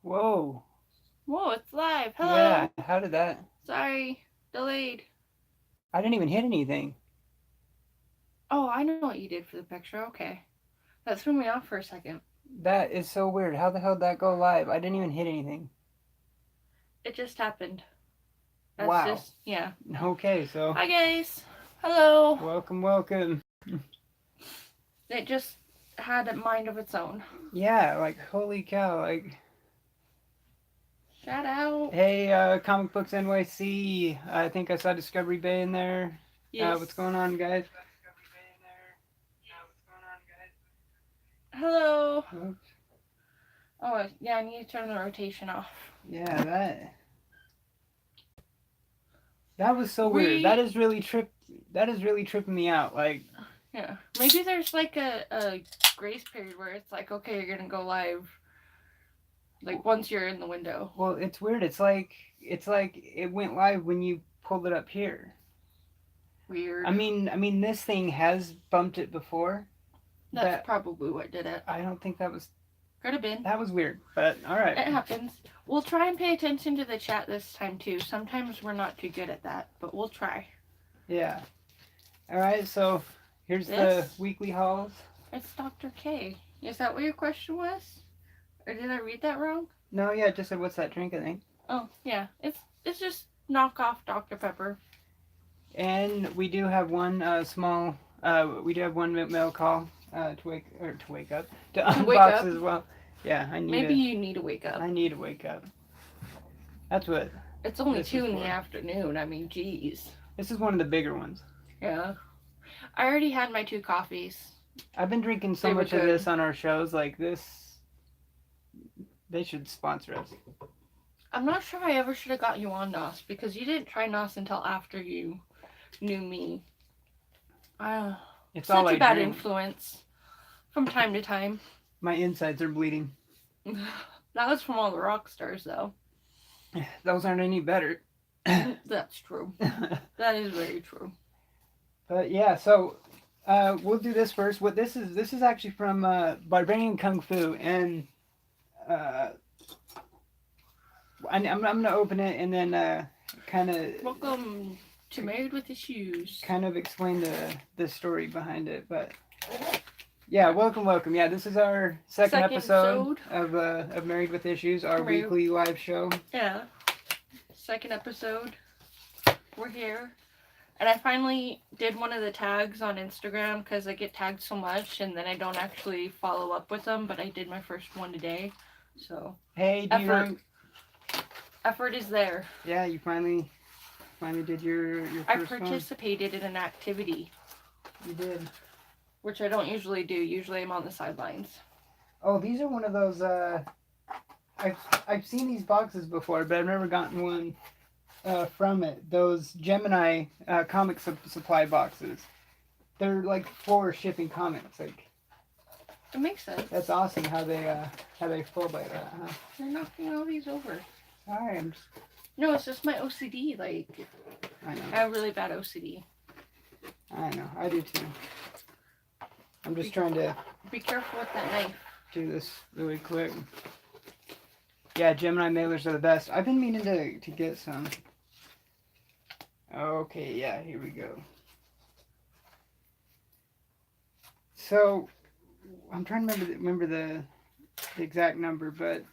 Whoa. Whoa, it's live. Yeah, Hello. how did that? Sorry, delayed. I didn't even hit anything. Oh, I know what you did for the picture. Okay. That threw me off for a second. That is so weird. How the hell did that go live? I didn't even hit anything. It just happened. That's Wow. just, yeah. Okay, so Hi, guys. Hello. welcome, welcome. It just had a mind of its own. Yeah, like holy cow. Like, Shout out. hey, Comic Books NYC. I think I saw Discovery Bay in there. What's Yes. going on, guys? Hello. Oops. Oh, yeah, I need to turn the rotation off. Yeah, that was so weird. We, That is really tripping me out. Like, yeah. Maybe there's like a grace period where it's like, okay, you're going to go live. Like once you're in the window. well, it's weird. It's like it went live when you pulled it up here. Weird. I mean, this thing has bumped it before, That's but probably what did it. I don't think Could have been. that was weird. But all right, It happens. We'll try and pay attention to the chat this time too. Sometimes we're not too good at that, but we'll try. yeah, all right. So here's the This? weekly hauls. It's Dr. K. Is that what your question was? Or did I read that wrong? No, yeah, it just said what's that drink? I think. Oh, yeah. It's just knockoff Dr. Pepper. And we do have one small. We do have one mail call to wake up to To wake unbox up. as well. Yeah, Maybe you need to wake up. I need to wake up. That's what It's only this is 2 in the for. afternoon. I mean, geez. This is one of the bigger ones. Yeah. I already had my 2 coffees. I've been drinking so They were much of good. this on our shows. Like this, they should sponsor us. I'm not sure I ever should have got you on NOS because you didn't try NOS until after you knew me. Uh, It's all Such I a bad drink. influence from time to time. My insides are bleeding. That was from all the rock stars, though. Those aren't any better. That's true. That is very true. But yeah, so we'll do this first. What this is actually from Barbarian Kung Fu, and uh, I'm gonna open it and then kind of Welcome to Married with Issues. explain the story behind it. But yeah, welcome, welcome. Yeah, this is our second episode of Married with Issues, our Married- weekly live show. Yeah. Second episode. We're here. And I finally did one of the tags on Instagram because I get tagged so much and then I don't actually follow up with them, but I did my first one today. So, Hey, do you effort. want? Effort is there. Yeah, you finally did your I first one. participated in an activity, You did. which I don't usually do. Usually I'm on the sidelines. Oh, these are one of those. I've seen these boxes before, but I've never gotten one from it. Those Gemini comic supply boxes. They're like for shipping comics. Like It makes sense. that's awesome how they flow like that. Huh? You're knocking all these over. Sorry, I'm just. No, it's just my OCD. Like, I know. I have really bad OCD. I know. I do too. I'm just trying to Be careful with that knife. do this really quick. Yeah, Gemini mailers are the best. I've been meaning to get some. Okay, yeah, here we go. So, I'm trying to remember the exact number, but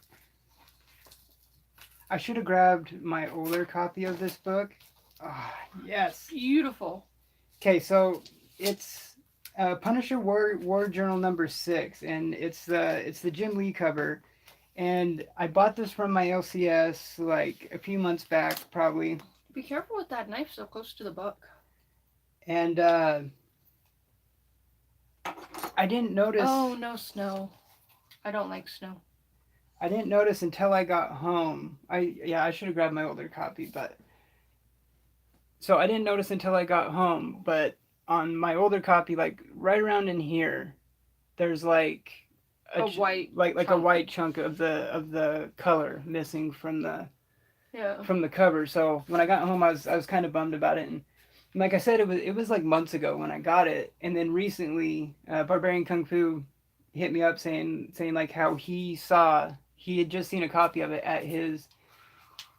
I should have grabbed my older copy of this book. Ah, yes. Beautiful. Okay, so it's Punisher War Journal number 6, and it's the Jim Lee cover. And I bought this from my LCS like a few months back, probably. Be careful with that knife so close to the book. And I didn't notice. Oh, no snow. I don't like snow. I didn't notice until I got home. I should have grabbed my older copy, but so I didn't notice until I got home. But on my older copy, like right around in here, there's like A white like a chunk. white chunk of the color missing from the Yeah. cover. So when I got home, I was kind of bummed about it. And like I said, it was like months ago when I got it, and then recently, Barbarian Kung Fu hit me up saying like how he had just seen a copy of it at his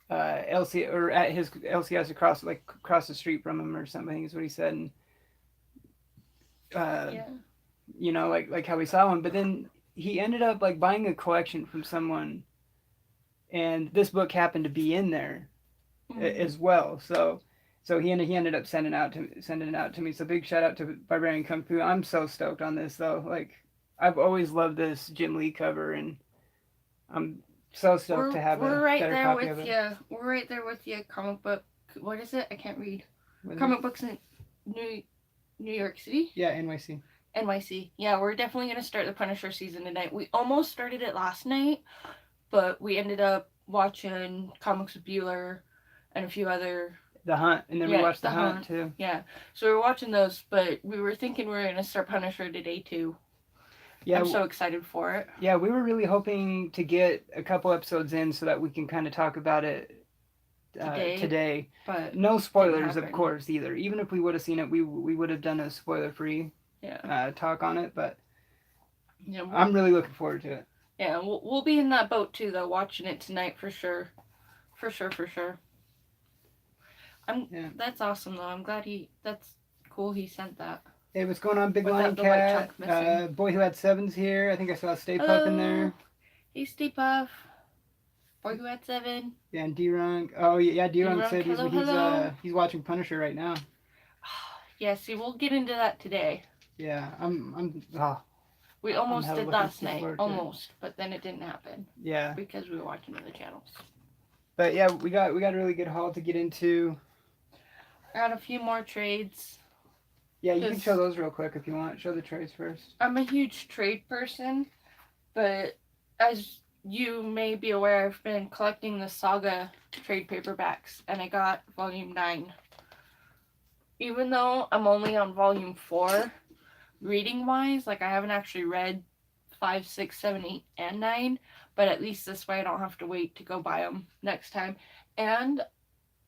at his LCS across the street from him or something. I think is what he said. And Yeah. you know, like how we saw one, but then he ended up like buying a collection from someone, and this book happened to be in there as well. So he ended up sending it out to me. So big shout out to Barbarian Kung Fu. I'm so stoked on this though. Like I've always loved this Jim Lee cover, and I'm so stoked to have we're a right better there copy with of it. you. We're right there with you. Comic book. What is it? I can't read. Was Comic books in New York City. Yeah, NYC. NYC. Yeah, we're definitely gonna start the Punisher season tonight. We almost started it last night, but we ended up watching Comics with Bueller and a few other. The Hunt, and then we watched The Hunt too. Yeah, so we were watching those, but we were thinking we were gonna start Punisher today too. Yeah, I'm so excited for it. Yeah, we were really hoping to get a couple episodes in so that we can kind of talk about it today. But no spoilers, of course, either. Even if we would have seen it, we would have done a spoiler-free talk on it. But yeah, I'm really looking forward to it. Yeah, we'll be in that boat too, though, watching it tonight for sure. For sure. That's awesome, though. I'm glad that's cool he sent that. Hey, what's going on, Big Lion Cat? Boy Who Had Sevens here. I think I saw Stay Puff in there. Hey, Stay Puff. Boy Who Had Seven. Yeah, and D-Runk. Oh, yeah, D-Runk said he's watching Punisher right now. Yeah, see, we'll get into that today. Yeah, we almost did last night, almost, but then it didn't happen. Yeah. Because we were watching other channels. But yeah, we got a really good haul to get into. I got a few more trades. Yeah, you can show those real quick if you want. Show the trades first. I'm a huge trade person, but as you may be aware, I've been collecting the Saga trade paperbacks, and I got volume 9. Even though I'm only on volume 4, reading-wise, like I haven't actually read 5, 6, 7, 8, and 9, but at least this way I don't have to wait to go buy them next time. And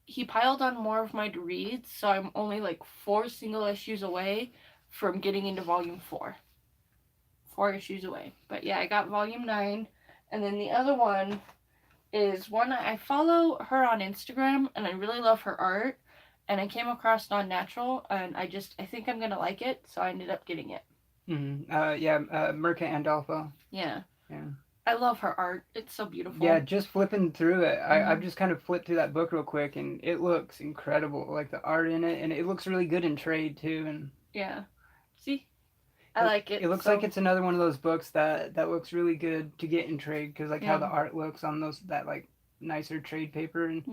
he piled on more of my to read, so I'm only like 4 single issues away from getting into volume 4. 4 issues away. But yeah, I got volume 9. And then the other one is one I follow her on Instagram, and I really love her art. And I came across Non-Natural, and I think I'm gonna like it, so I ended up getting it. Merca Andolfo. Yeah. I love her art. It's so beautiful. Yeah, just flipping through it. I've just kind of flipped through that book real quick, and it looks incredible. Like the art in it, and it looks really good in trade too. And yeah, see, I like it. It looks like it's another one of those books that looks really good to get in trade because how the art looks on that like nicer trade paper. And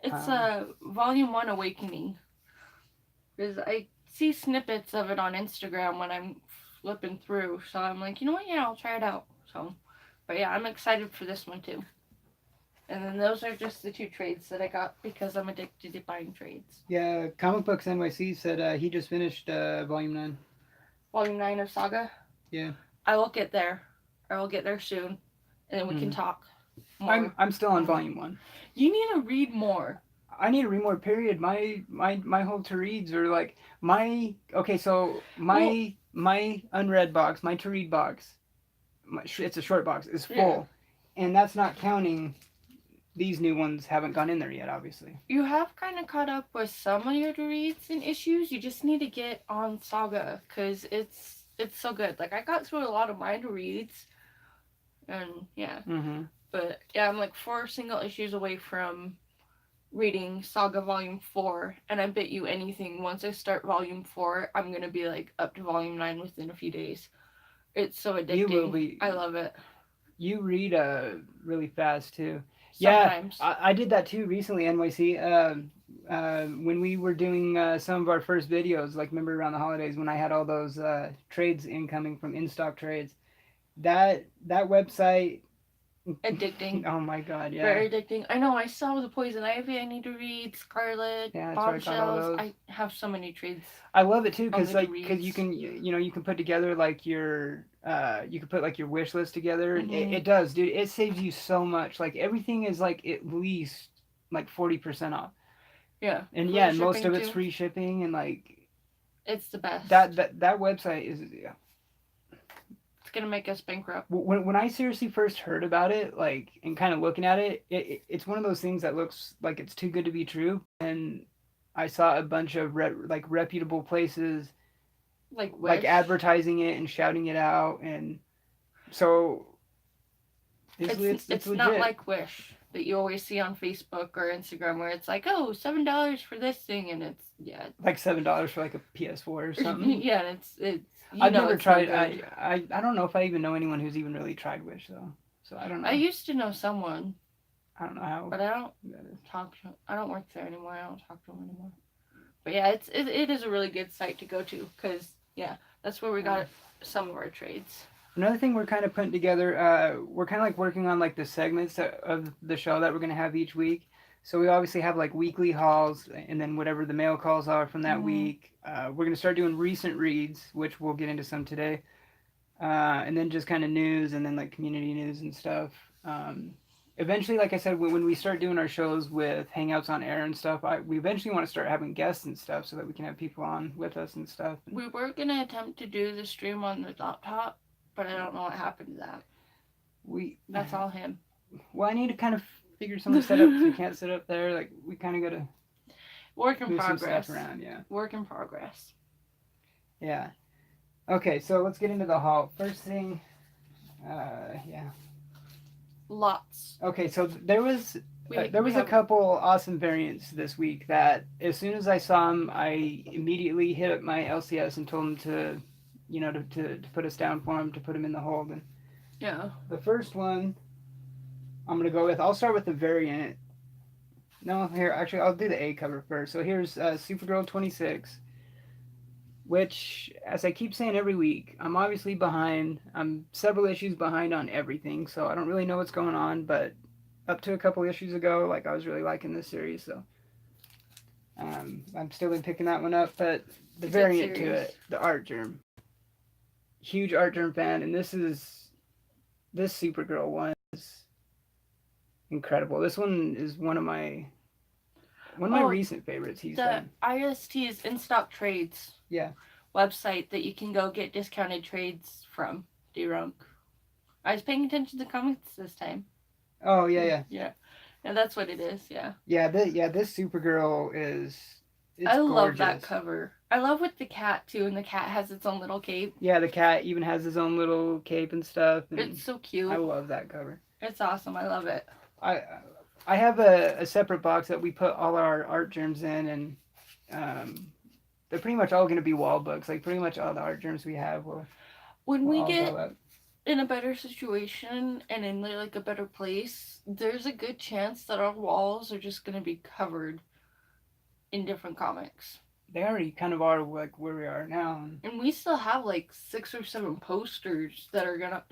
it's volume 1 Awakening. Because I see snippets of it on Instagram when I'm flipping through, so I'm like, you know what? Yeah, I'll try it out. So. But yeah, I'm excited for this one too. And then those are just the 2 trades that I got because I'm addicted to buying trades. Yeah, Comic Books NYC said he just finished Volume 9. Volume 9 of Saga? Yeah. I will get there. I will get there soon. And then we can talk more. I'm still on Volume 1. You need to read more. I need to read more, period. My whole to-reads are like, my unread box, my to-read box, it's a short box, is full. And that's not counting these new ones haven't gone in there yet, obviously. You have kind of caught up with some of your reads and issues. You just need to get on Saga because it's so good. Like, I got through a lot of my reads, and yeah. But yeah, I'm like 4 single issues away from reading Saga Volume 4, and I bet you anything, once I start Volume 4, I'm going to be like up to Volume 9 within a few days. It's so addicting. You will be. I love it. You read really fast too. Sometimes. Yeah, I did that too recently, NYC. When we were doing some of our first videos, like remember around the holidays when I had all those trades incoming from in-stock trades. That website... Addicting. Oh my god, yeah. Very addicting. I know, I saw the Poison Ivy I need to read, Scarlet, Bombshells. I have so many trades. I love it too because you can you can put together like your you can put like your wish list together. It does, dude. It saves you so much. Like everything is like at least like 40% off. Yeah. And yeah, most of it's free shipping and like it's the best. That website is gonna make us bankrupt. When I seriously first heard about it, like, and kind of looking at it, it's one of those things that looks like it's too good to be true. And I saw a bunch of reputable places Like Wish. like advertising it and shouting it out, and so it's legit. not like Wish that you always see on Facebook or Instagram where it's like, oh, $7 for this thing, and it's like $7 for like a PS4 or something. yeah, and it's. I've never tried. I don't know if I even know anyone who's even really tried Wish though. So I don't know. I used to know someone. I don't know how. But I don't talk to. I don't work there anymore. I don't talk to them anymore. But yeah, it is a really good site to go to because that's where we got some of our trades. Another thing we're kind of putting together, we're kind of like working on like the segments of the show that we're going to have each week. So we obviously have like weekly hauls and then whatever the mail calls are from that week. We're going to start doing recent reads, which we'll get into some today. And then just kind of news and then like community news and stuff. Eventually, like I said, when we start doing our shows with Hangouts on Air and stuff, we eventually want to start having guests and stuff so that we can have people on with us and stuff. We were going to attempt to do the stream on the laptop, but I don't know what happened to that. That's all him. Well, I need to kind of figure some set up. We can't sit up there. Like, we kind of got to work in move progress. Some stuff around, yeah. Work in progress. Yeah. Okay, so let's get into the haul. First thing, Lots. Okay, so there was a couple awesome variants this week that as soon as I saw them, I immediately hit up my LCS and told them to, to put us down for them, to put them in the hold. And the first one I'm going to go with, I'll start with the variant. No, here, actually, I'll do the A cover first. So here's Supergirl 26, which, as I keep saying every week, I'm obviously behind. I'm several issues behind on everything, so I don't really know what's going on, but up to a couple issues ago, like, I was really liking this series, so I'm still been picking that one up, but the variant to it, the Art Germ. Huge Art Germ fan, and this Supergirl one is incredible. This one is one of my recent favorites he's done. The IST's In Stock Trades website that you can go get discounted trades from. D-Runk. I was paying attention to the comments this time. Oh, yeah. Yeah, that's what it is, yeah. Yeah, this Supergirl is... I love that cover. I love with the cat, too, and the cat has its own little cape. Yeah, the cat even has his own little cape and stuff. And it's so cute. I love that cover. It's awesome. I love it. I have a separate box that we put all our art germs in, and they're pretty much all going to be wall books. Like, pretty much all the art germs we have when we get in a better situation and in like a better place, there's a good chance that our walls are just going to be covered in different comics. They already kind of are, like, where we are now. And we still have like 6 or 7 posters that are gonna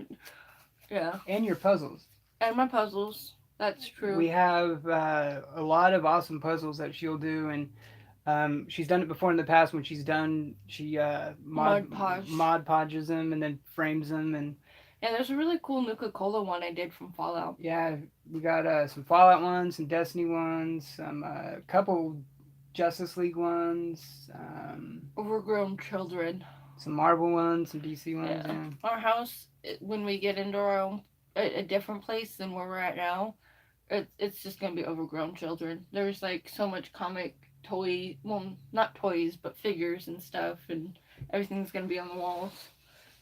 And your puzzles. And my puzzles. That's true. We have a lot of awesome puzzles that she'll do, and she's done it before in the past. When she mod podges them and then frames them. And there's a really cool Nuka-Cola one I did from Fallout. Yeah, we got some Fallout ones, some Destiny ones, some couple Justice League ones, Overgrown Children, some Marvel ones, some DC ones. Yeah. Our house, when we get into our own a different place than where we're at now, it's just gonna be Overgrown Children. There's like so much comic toy, well, not toys, but figures and stuff, and everything's gonna be on the walls.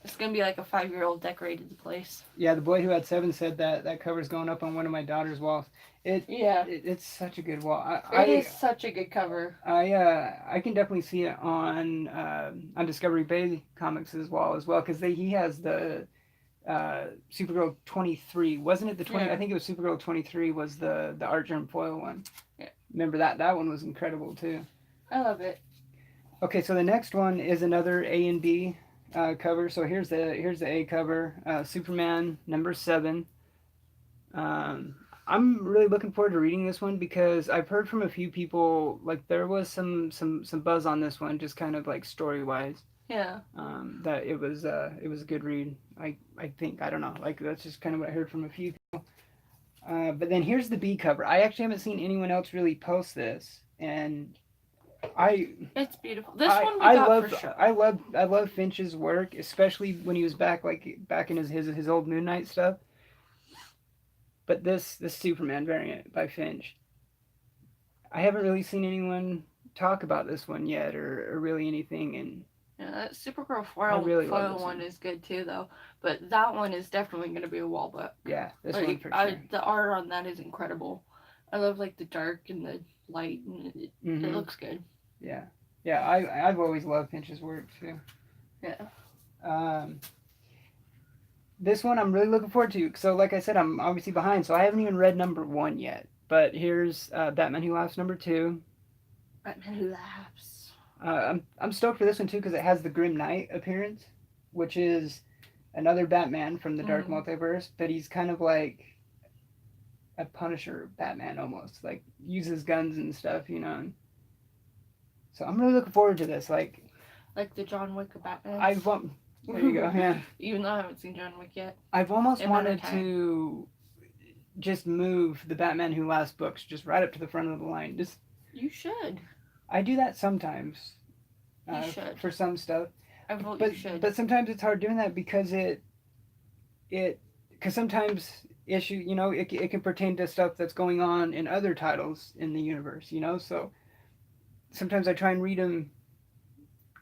It's gonna be like a 5-year-old decorated the place. Yeah, the boy who had 7 said that cover's going up on one of my daughter's walls. It's such a good wall. It is such a good cover. I can definitely see it on Discovery Bay Comics' wall as well, because he has the Supergirl 23. Wasn't it the 20? Yeah. I think it was Supergirl 23 was the Art Germ foil one. Yeah. Remember that one was incredible too. I love it. Okay, so the next one is another A and B cover. So here's the A cover, Superman number 7. I'm really looking forward to reading this one because I've heard from a few people, like, there was some buzz on this one, just kind of like story wise. Yeah. That it was a good read. I think, I don't know, like, that's just kind of what I heard from a few people. But then here's the B cover. I actually haven't seen anyone else really post this, and It's beautiful. This one we got for sure. I love Finch's work, especially when he was back in his old Moon Knight stuff. But this Superman variant by Finch, I haven't really seen anyone talk about this one yet, or really anything. And yeah, that Supergirl foil one is good too, though. But that one is definitely going to be a wall book. Yeah, this one for sure. The art on that is incredible. I love like the dark and the light, and it looks good. Yeah, yeah. I've always loved Finch's work too. Yeah. This one I'm really looking forward to. So, like I said, I'm obviously behind, so I haven't even read number 1 yet. But here's Batman Who Laughs number 2. Batman Who Laughs. I'm stoked for this one too because it has the Grim Knight appearance, which is another Batman from the Dark Multiverse, but he's kind of like a Punisher Batman almost, like uses guns and stuff, you know. So I'm really looking forward to this, like the John Wick of Batman. There you go, yeah. Even though I haven't seen John Wick yet. I've almost wanted to just move the Batman Who Laughs books just right up to the front of the line. You should. I do that sometimes. You should. For some stuff. You should. But sometimes it's hard doing that because because sometimes it can pertain to stuff that's going on in other titles in the universe, you know. So sometimes I try and read them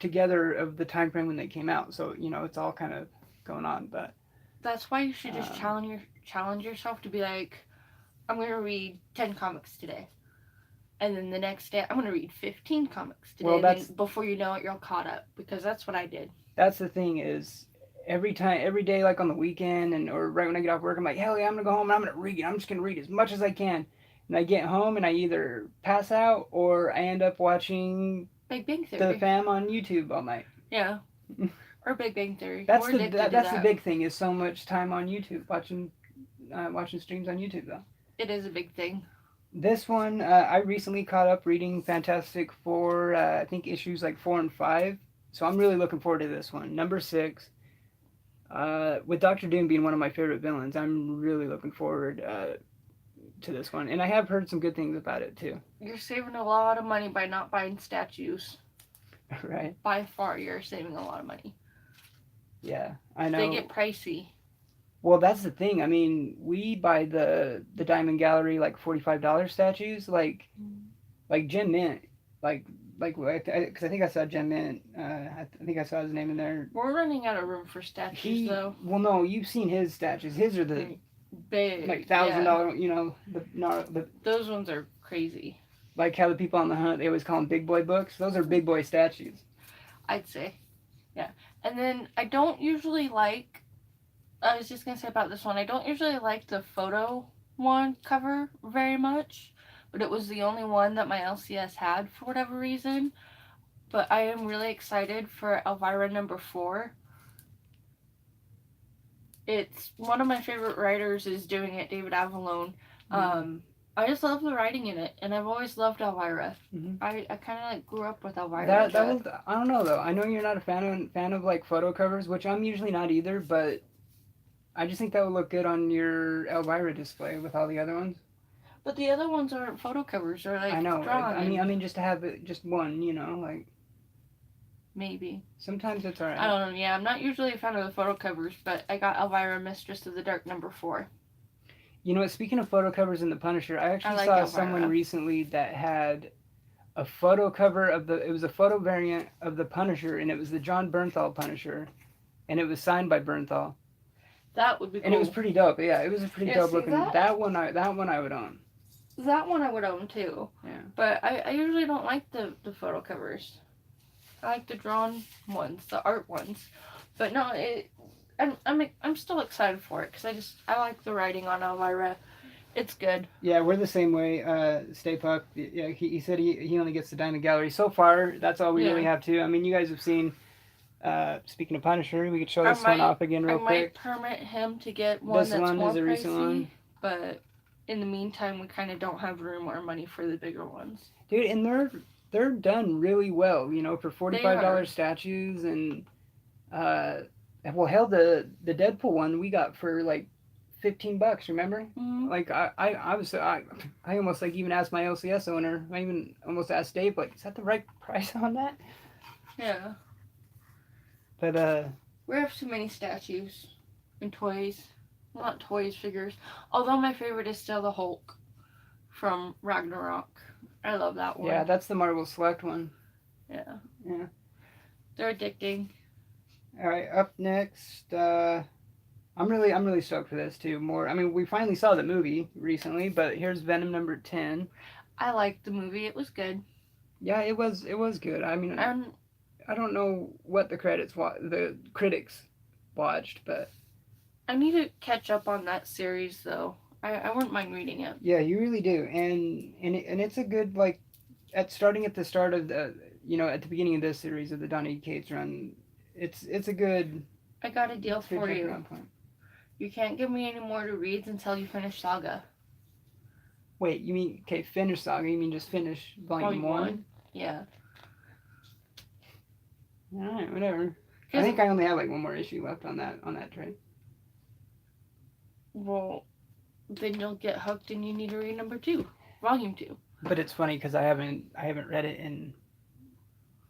together of the time frame when they came out. So it's all kind of going on. But that's why you should just challenge yourself to be like, I'm going to read 10 comics today. And then the next day, I'm going to read 15 comics today. Well, and then before you know it, you're all caught up. Because that's what I did. That's the thing is, every day, like on the weekend or right when I get off work, I'm like, hell yeah, I'm going to go home and I'm going to read. I'm just going to read as much as I can. And I get home and I either pass out or I end up watching Big Bang Theory. The Fam on YouTube all night. Yeah. Or Big Bang Theory. That's the big thing is so much time on YouTube, watching streams on YouTube, though. It is a big thing. This one, I recently caught up reading Fantastic Four, I think issues like 4 and 5. So I'm really looking forward to this one. Number 6. With Doctor Doom being one of my favorite villains, I'm really looking forward to this one. And I have heard some good things about it, too. You're saving a lot of money by not buying statues. Right. By far, you're saving a lot of money. Yeah, I know. They get pricey. Well, that's the thing. I mean, we buy the Diamond Gallery like $45 statues, like Jim Mint, because I think I saw Jim Mint. I think I saw his name in there. We're running out of room for statues, though. Well, no, you've seen his statues. His are the big, like $1,000. You know, those ones are crazy. Like how the people on the hunt, they always call them big boy books. Those are big boy statues. I'd say, yeah. And then I don't usually like. I was just going to say about this one, I don't usually like the photo one cover very much, but it was the only one that my LCS had for whatever reason. But I am really excited for Elvira number 4. It's one of my favorite writers is doing it, David Avallone. I just love the writing in it, and I've always loved Elvira. I kind of like grew up with Elvira. That was, I don't know though. I know you're not a fan of like photo covers, which I'm usually not either, but I just think that would look good on your Elvira display with all the other ones. But the other ones aren't photo covers; they're like I know. drawn. I mean, just to have it, just one, like. Maybe. Sometimes it's alright. I don't know. Yeah, I'm not usually a fan of the photo covers, but I got Elvira, Mistress of the Dark number 4. You know what? Speaking of photo covers in the Punisher, I actually saw someone recently that had a photo cover it was a photo variant of the Punisher, and it was the John Bernthal Punisher, and it was signed by Bernthal. That would be cool. And it was pretty dope. Yeah, it was a pretty dope looking. That one I would own. That one I would own too. Yeah. But I usually don't like the photo covers. I like the drawn ones, the art ones. But no, I'm still excited for it because I like the writing on Elvira. It's good. Yeah, we're the same way. Stay Puck. Yeah, he said he only gets the Diamond Gallery so far. That's all we really have to. I mean, you guys have seen. Speaking of Punisher, we could show this one off again real quick. I might permit him to get one that's more pricey. This one is a recent one. But in the meantime, we kind of don't have room or money for the bigger ones. Dude, and they're done really well, for $45 statues, and well, hell, the Deadpool one we got for like $15. Remember? Mm-hmm. Like I almost like even asked my LCS owner. I even almost asked Dave, like, is that the right price on that? Yeah. But We have too many statues and toys. Well, not toys, figures. Although my favorite is still the Hulk from Ragnarok. I love that one. yeah, that's the Marvel Select one. Yeah. Yeah. They're addicting. All right, up next. I'm really stoked for this too. More. I mean, we finally saw the movie recently, but here's Venom number 10. I liked the movie. It was good. Yeah, it was good. I mean, And I don't know what the critics watched, but I need to catch up on that series though. I wouldn't mind reading it. yeah, you really do. And it's a good, like, starting at the start of the, at the beginning of this series of the Donny Cates run. It's a good. I got a deal good for you. jumping-on point. You can't give me any more to read until you finish Saga. Wait, you mean finish Saga? You mean just finish volume 1? Yeah. All right, whatever. I think I only have like one more issue left on that trade. Well, then you'll get hooked and you need to read number 2, volume 2. But it's funny because I haven't read it in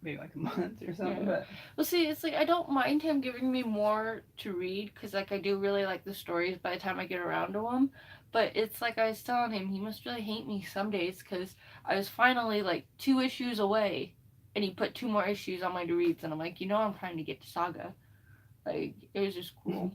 maybe like a month or something. Yeah. But Well, see, it's like I don't mind him giving me more to read because like I do really like the stories by the time I get around to them. But it's like I was telling him, he must really hate me some days because I was finally like 2 issues away, and he put 2 more issues on my to reads, and I'm like, I'm trying to get to Saga. Like, it was just cool.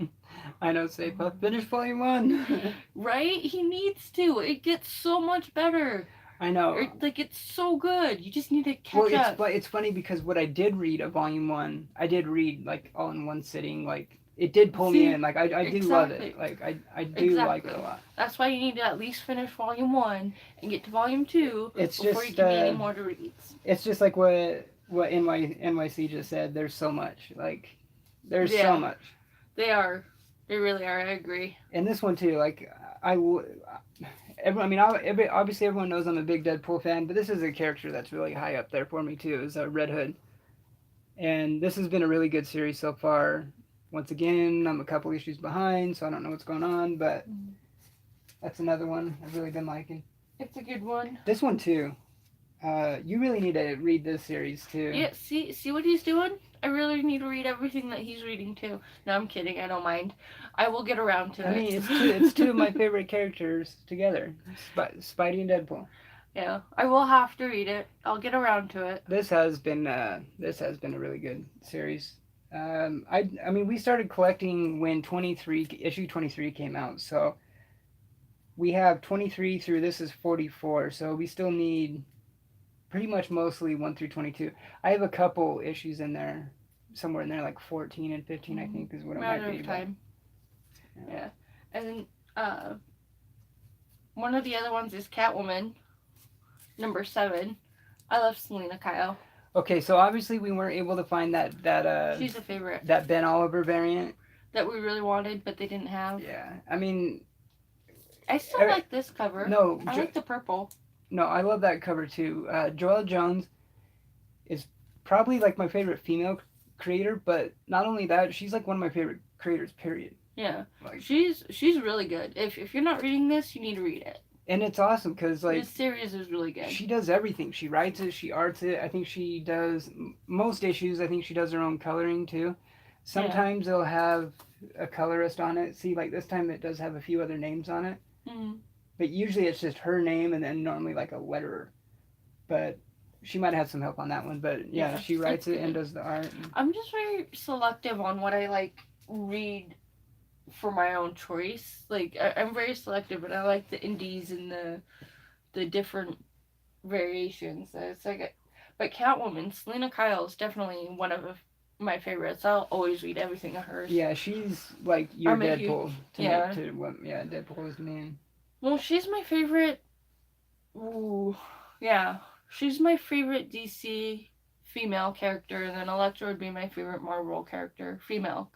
I know, Safe. I'll finish volume 1. Right? He needs to. It gets so much better. I know. Like, it's so good. You just need to catch up. Well, it's funny because what I did read of volume 1, I did read like all in one sitting. Like, it did pull me in. Like, I do love it. Like, I do like it a lot. That's why you need to at least finish volume 1 and get to volume 2 it's before just, you give me any more to read. It's just like what NYC just said. There's so much. Like, there's so much. They are. They really are. I agree. And this one too. Like, obviously everyone knows I'm a big Deadpool fan, but this is a character that's really high up there for me too. Is Red Hood, and this has been a really good series so far. Once again, I'm a couple issues behind, so I don't know what's going on, but that's another one I've really been liking. It's a good one. This one too. You really need to read this series too. Yeah. See what he's doing. I really need to read everything that he's reading too. No, I'm kidding. I don't mind. I will get around to it. I mean, it's two of my favorite characters together, Spidey and Deadpool. Yeah, I will have to read it. I'll get around to it. This has been a really good series. I mean, we started collecting when issue 23 came out, so we have 23 through this is 44, so we still need pretty much mostly 1 through 22. I have a couple issues in there, somewhere in there, like 14 and 15, I think, is what it might be. Time. Yeah. And one of the other ones is Catwoman, number 7. I love Selena Kyle. Okay, so obviously we weren't able to find that she's a favorite. That Ben Oliver variant. That we really wanted, but they didn't have. Yeah, I mean... I still like this cover. No. I like the purple. No, I love that cover too. Joelle Jones is probably like my favorite female creator, but not only that, she's like one of my favorite creators, period. Yeah, like, she's really good. If you're not reading this, you need to read it. And it's awesome because like this series is really good. She does everything. She writes it, she arts it. I think she does most issues. I think she does her own coloring too. Sometimes they'll have a colorist on it. See, like this time it does have a few other names on it. Mm-hmm. But usually it's just her name and then normally like a letterer. But she might have some help on that one. But yeah, she writes it and does the art. I'm just very selective on what I like read for my own choice. Like I'm very selective, and I like the indies and the different variations. It's like, but Catwoman, Selena Kyle is definitely one of my favorites. I'll always read everything of hers. Yeah, she's like your Deadpool. Deadpool is man. Well, she's my favorite. Ooh, yeah, she's my favorite DC female character, and then Elektra would be my favorite Marvel character, female.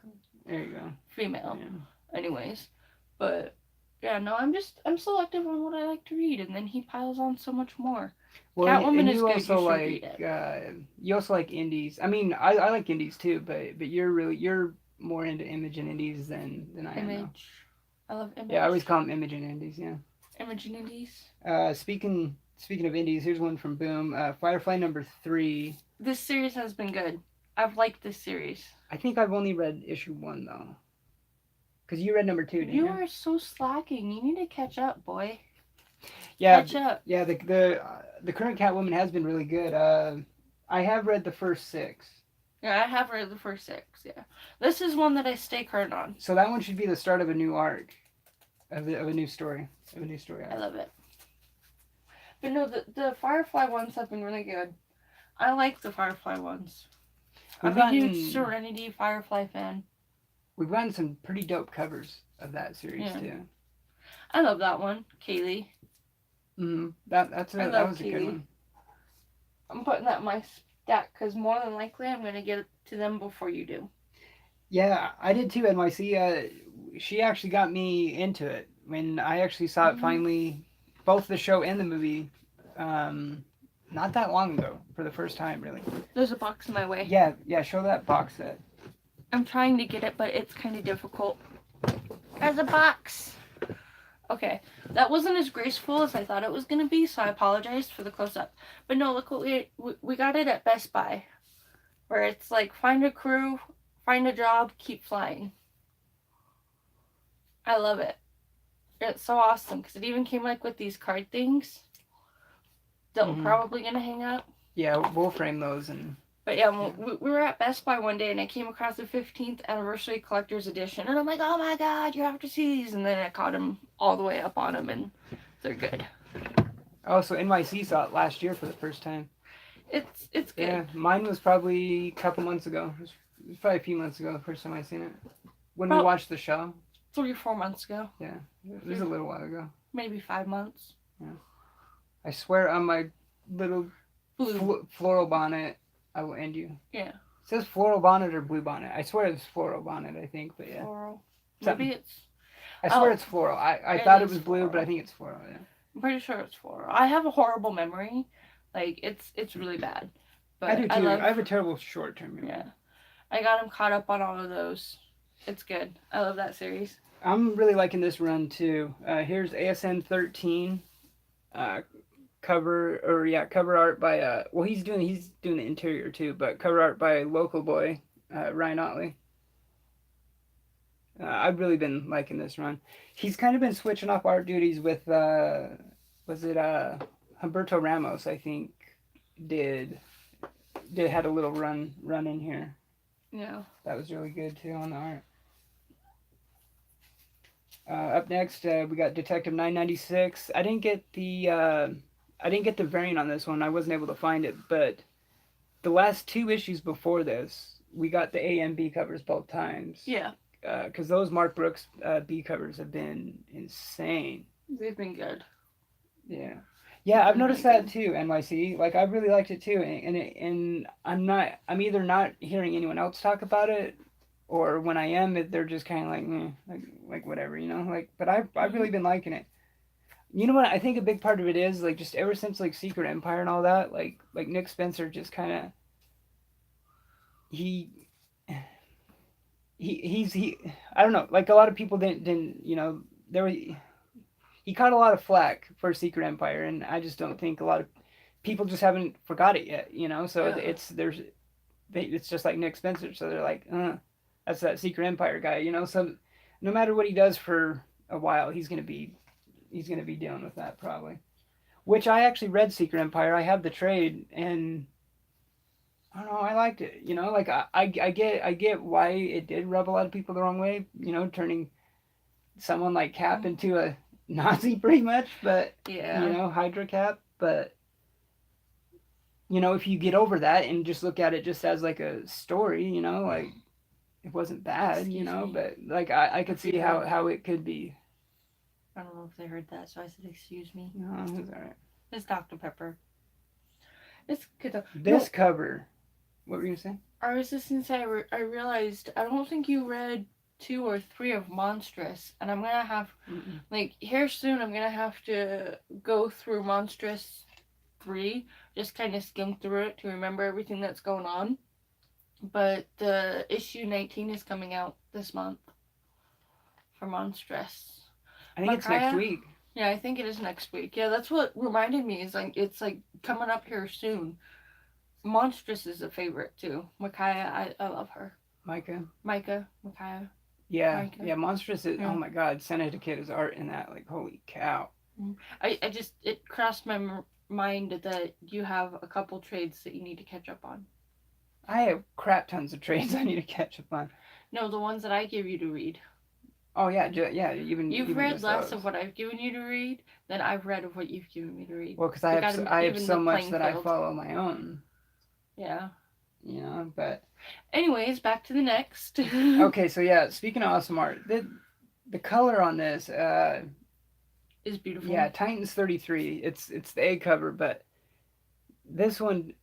There you go. Female. Yeah. Anyways, but yeah, no, I'm selective on what I like to read, and then he piles on so much more. Well, Catwoman is you good. Also you like, should read it. You also like indies. I mean, I like indies too, but you're more into Image and indies than I am. Image. I love Image. Yeah, I always call them Imogen indies. Yeah. Imogen Indies. Speaking of indies, here's one from Boom. Firefly #3. This series has been good. I've liked this series. I think I've only read issue 1 though. Cause you read #2, didn't you? You are so slacking. You need to catch up, boy. Yeah. Catch up. Yeah. The current Catwoman has been really good. I have read the first 6. Yeah, I have read the first 6. Yeah, this is one that I stay current on. So that one should be the start of a new arc, of a new story, arc. I love it. But no, the Firefly ones have been really good. I like the Firefly ones. I'm a huge Serenity Firefly fan. We've gotten some pretty dope covers of that series too. I love that one, Kaylee. That was Kaylee. A good one. I'm putting that in my stack because more than likely I'm gonna get to them before you do. Yeah, I did too. NYC. She actually got me into it when I actually saw it finally, both the show and the movie. Not that long ago, for the first time, really. There's a box in my way. Yeah. Show that box set. I'm trying to get it, but it's kind of difficult. There's a box. Okay, that wasn't as graceful as I thought it was going to be, so I apologize for the close-up. But no, look what we got it at Best Buy, where it's like, find a crew, find a job, keep flying. I love it. It's so awesome, because it even came like with these card things that we're probably going to hang up. Yeah, we'll frame those. But yeah, we were at Best Buy one day and I came across the 15th anniversary collector's edition and I'm like, oh my god, you have to see these. And then I caught them all the way up on them and they're good. Oh, so NYC saw it last year for the first time. It's good. Yeah, mine was probably a couple months ago. It was probably a few months ago the first time I seen it. When we watched the show. 3 or 4 months ago. Yeah, it was a little while ago. Maybe 5 months. Yeah. I swear on my little floral bonnet, I will end you. Yeah. It says floral bonnet or blue bonnet. I swear it's floral bonnet, I think, but yeah. Floral. Maybe it's... I swear it's floral. I thought it was blue, floral. But I think it's floral, yeah. I'm pretty sure it's floral. I have a horrible memory. Like, it's really bad. But I do too. I have a terrible short-term memory. Yeah. I got them caught up on all of those. It's good. I love that series. I'm really liking this run, too. Here's ASM 13. Cover art by he's doing the interior too, but cover art by local boy Ryan Otley. I've really been liking this run. He's kind of been switching off art duties with Humberto Ramos, I think had a little run in here. Yeah, that was really good too on the art. Up next we got Detective 996. I didn't get the variant on this one. I wasn't able to find it, but the last 2 issues before this, we got the A and B covers both times. Yeah. Because those Mark Brooks B covers have been insane. They've been good. Yeah. Yeah, I've noticed that too, NYC. Like, I really liked it too, and I'm either not hearing anyone else talk about it, or when I am, they're just kind of like whatever, you know. Like, but I've really been liking it. You know what? I think a big part of it is like just ever since like Secret Empire and all that, like Nick Spencer just kind of he I don't know. Like a lot of people didn't you know he caught a lot of flack for Secret Empire, and I just don't think a lot of people just haven't forgot it yet. You know, so it's just like Nick Spencer, so they're like, that's that Secret Empire guy. You know, so no matter what he does for a while, he's gonna be dealing with that probably. Which I actually read Secret Empire. I have the trade, and I don't know. I liked it. You know, like I get why it did rub a lot of people the wrong way. You know, turning someone like Cap into a Nazi pretty much. But yeah, you know, Hydra Cap. But you know, if you get over that and just look at it just as like a story, you know, like it wasn't bad. Excuse you know, me. But like I could see how it could be. I don't know if they heard that, so I said, excuse me. No, it's alright. It's Dr. Pepper. It's good. This cover. What were you saying? I was just going to say, I realized, I don't think you read 2 or 3 of Monstrous, and I'm going to have, like, here soon, I'm going to have to go through Monstrous 3, just kind of skim through it to remember everything that's going on. But the issue 19 is coming out this month. for Monstress. I think it's next Makaya? week. Yeah, I think it is next week. Yeah, that's what reminded me. Is like it's like coming up here soon. Monstress is a favorite too. Micaiah, I love her. Micah. Micaiah. Yeah, Micah. yeah. Monstrous is. Yeah. Oh my God, Senator Kid's art in that. Like, holy cow. I just it crossed my mind that you have a couple trades that you need to catch up on. I have crap tons of trades I need to catch up on. No, the ones that I give you to read. Oh yeah, yeah. Even You've even read just less those. of what I've given you to read than I've read of what you've given me to read. Well, because I have so much that I follow my own. Yeah. You know, but. Anyways, back to the next. Okay, so yeah, speaking of awesome art, the color on this is beautiful. Yeah, Titans 33. It's the A cover, but this one,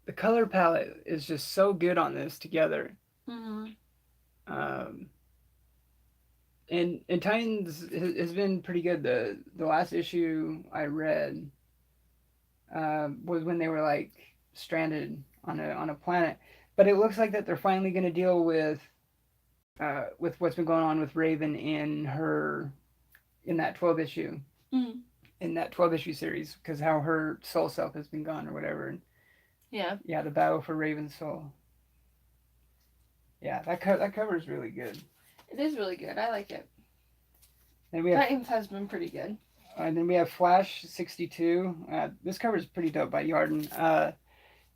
the color palette is just so good on this together. Mm-hmm. And Titans has been pretty good. The last issue I read was when they were like stranded on a planet, but it looks like that they're finally going to deal with what's been going on with Raven in that 12 issue. Mm-hmm. In that 12 issue series, because how her soul self has been gone or whatever. And yeah, the battle for Raven's soul. Yeah, that cover is really good. It is really good. I like it. Then we have Titans has been pretty good. And then we have Flash 62. This cover is pretty dope by Yarden.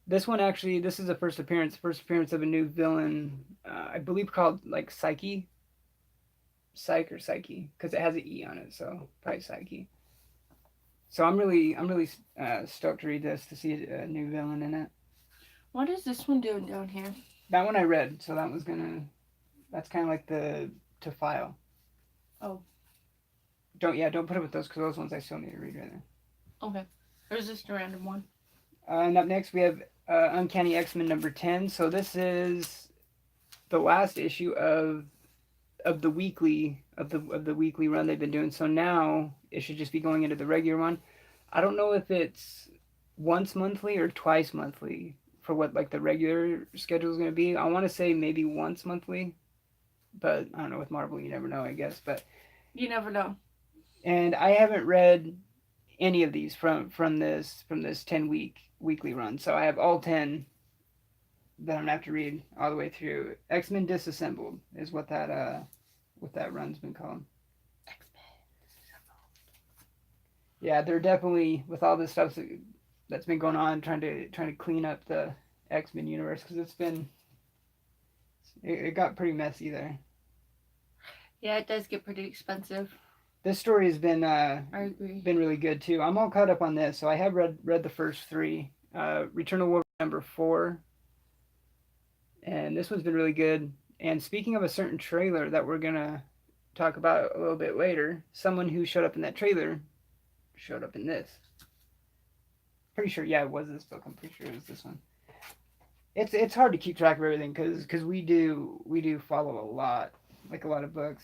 This one actually, this is the first appearance of a new villain, I believe called like Psyche, because it has an E on it, so probably Psyche. So I'm really stoked to read this, to see a new villain in it. What is this one doing down here? That one I read, so that's kind of like to file. Oh. Don't put it with those, because those ones I still need to read right now. Okay. Or is this a random one? And up next we have Uncanny XMen number 10. So this is the last issue of the weekly run they've been doing. So now it should just be going into the regular one. I don't know if it's once monthly or twice monthly for what like the regular schedule is going to be. I want to say maybe once monthly, but I don't know, with Marvel you never know, I guess. But you never know. And I haven't read any of these from this 10-week weekly run, so I have all 10 that I'm gonna have to read all the way through. X-Men Disassembled is what that run's been called. X-Men Disassembled. Yeah, they're definitely, with all this stuff that's been going on, trying to clean up the X-Men universe, because it got pretty messy there. Yeah, it does get pretty expensive. This story has been I agree. Been really good too. I'm all caught up on this, so I have read the first 3. Return of Wolverine number 4, and this one's been really good. And speaking of a certain trailer that we're gonna talk about a little bit later, someone who showed up in that trailer showed up in this. Pretty sure, yeah, it was this book. I'm pretty sure it was this one. It's hard to keep track of everything because we do follow a lot of books.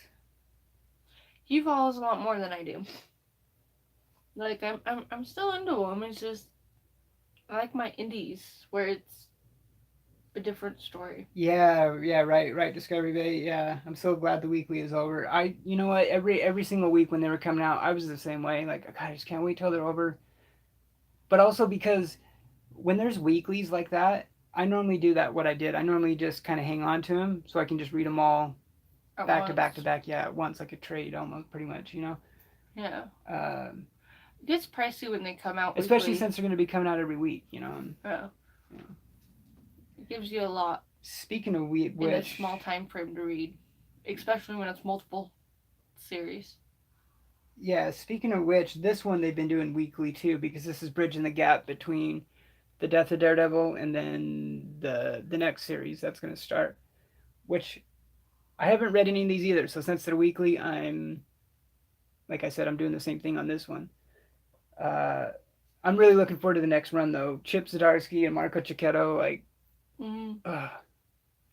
He follows a lot more than I do. Like I'm still into them. It's just I like my indies where it's a different story. Yeah, right. Discovery Bay. Yeah, I'm so glad the weekly is over. You know what? Every single week when they were coming out, I was the same way. Like, God, I just can't wait till they're over. But also because when there's weeklies like that, I normally do that. What I did, I normally just kind of hang on to them so I can just read them all. Back to back, yeah, at once, like a trade almost, pretty much, you know? Yeah. It gets pricey when they come out especially since they're going to be coming out every week, you know? Yeah. It gives you a lot. Speaking of which... in a small time frame to read, especially when it's multiple series. Yeah, speaking of which, this one they've been doing weekly, too, because this is bridging the gap between the Death of Daredevil and then the next series that's going to start, which... I haven't read any of these either, so since they're weekly, like I said, I'm doing the same thing on this one. I'm really looking forward to the next run, though. Chip Zdarsky and Marco Cicchetto, like,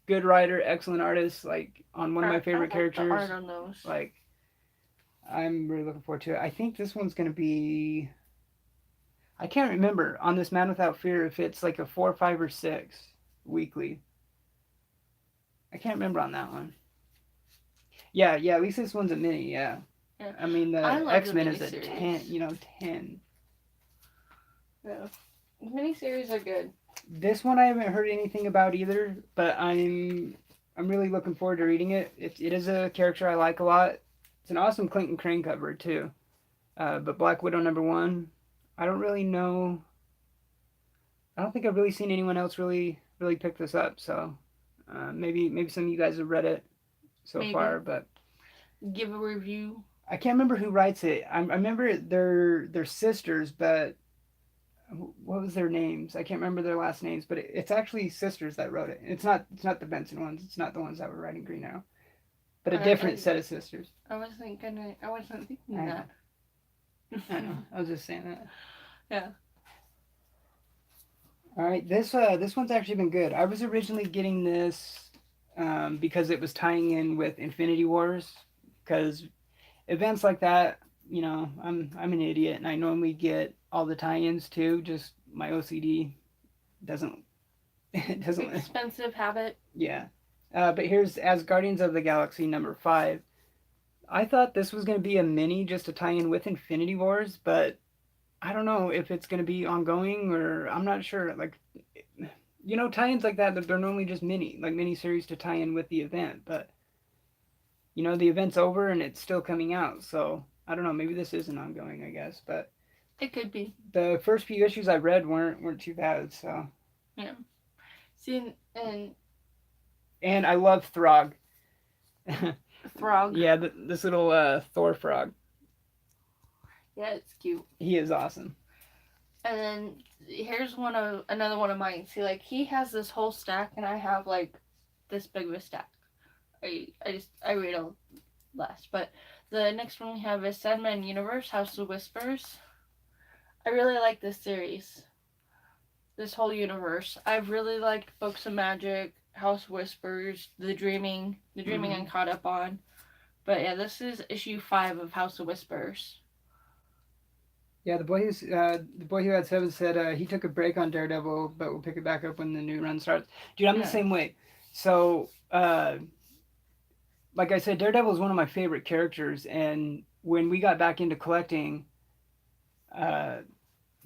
good writer, excellent artist, like, on one of my favorite characters. The art on those. Like, I'm really looking forward to it. I think this one's going to be... I can't remember on this Man Without Fear if it's like a 4, 5, or 6 weekly. I can't remember on that one. Yeah, at least this one's a mini, yeah. Yeah. I mean, the I love X-Men the is a miniseries. 10, 10. Yeah. Miniseries are good. This one I haven't heard anything about either, but I'm really looking forward to reading it. It is a character I like a lot. It's an awesome Clinton Crane cover too. But Black Widow #1, I don't really know. I don't think I've really seen anyone else really pick this up. So maybe some of you guys have read it so Maybe. far, but Give a review. I can't remember who writes it. I remember they're sisters, but what was their names? I can't remember their last names, but it's actually sisters that wrote it. It's not the Benson ones. It's not the ones that were writing Green Arrow, but a different set of sisters. I wasn't thinking I that. I know. I was just saying that. Yeah. All right. This one's actually been good. I was originally getting this because it was tying in with Infinity Wars, because events like that, I'm an idiot and I normally get all the tie-ins too. Just my OCD doesn't it doesn't Expensive habit. Yeah. But here's As Guardians of the Galaxy #5. I thought this was going to be a mini just to tie in with Infinity Wars, but I don't know if it's going to be ongoing, or I'm not sure. Like, tie-ins like that, they're normally just mini series to tie in with the event, but the event's over and it's still coming out. So I don't know. Maybe this isn't ongoing, I guess. But it could be. The first few issues I read weren't too bad. So yeah. See, and I love Throg. Throg. Yeah, this little Thor frog. Yeah, it's cute. He is awesome. And then here's another one of mine. See, like, he has this whole stack, and I have like this big of a stack. I read all last, but the next one we have is Sandman Universe, House of Whispers. I really like this series. This whole universe. I've really liked Books of Magic, House of Whispers, The Dreaming I'm caught up on. But yeah, this is issue 5 of House of Whispers. Yeah, the boy who had 7 said he took a break on Daredevil, but will pick it back up when the new run starts. Dude, I'm the same way. So, like I said, Daredevil is one of my favorite characters, and when we got back into collecting,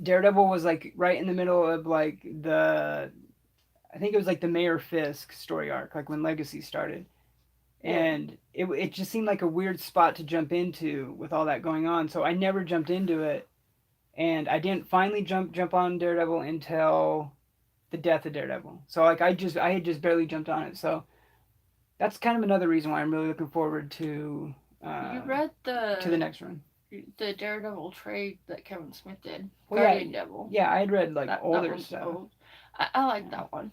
Daredevil was like right in the middle of like I think it was like the Mayor Fisk story arc, like when Legacy started. And it just seemed like a weird spot to jump into with all that going on. So I never jumped into it. And I didn't finally jump on Daredevil until the death of Daredevil. So like I had just barely jumped on it. So that's kind of another reason why I'm really looking forward to you read to the next run. The Daredevil trade that Kevin Smith did. Well, Guardian Devil. Yeah, I had read like older that stuff. Old. I like that one.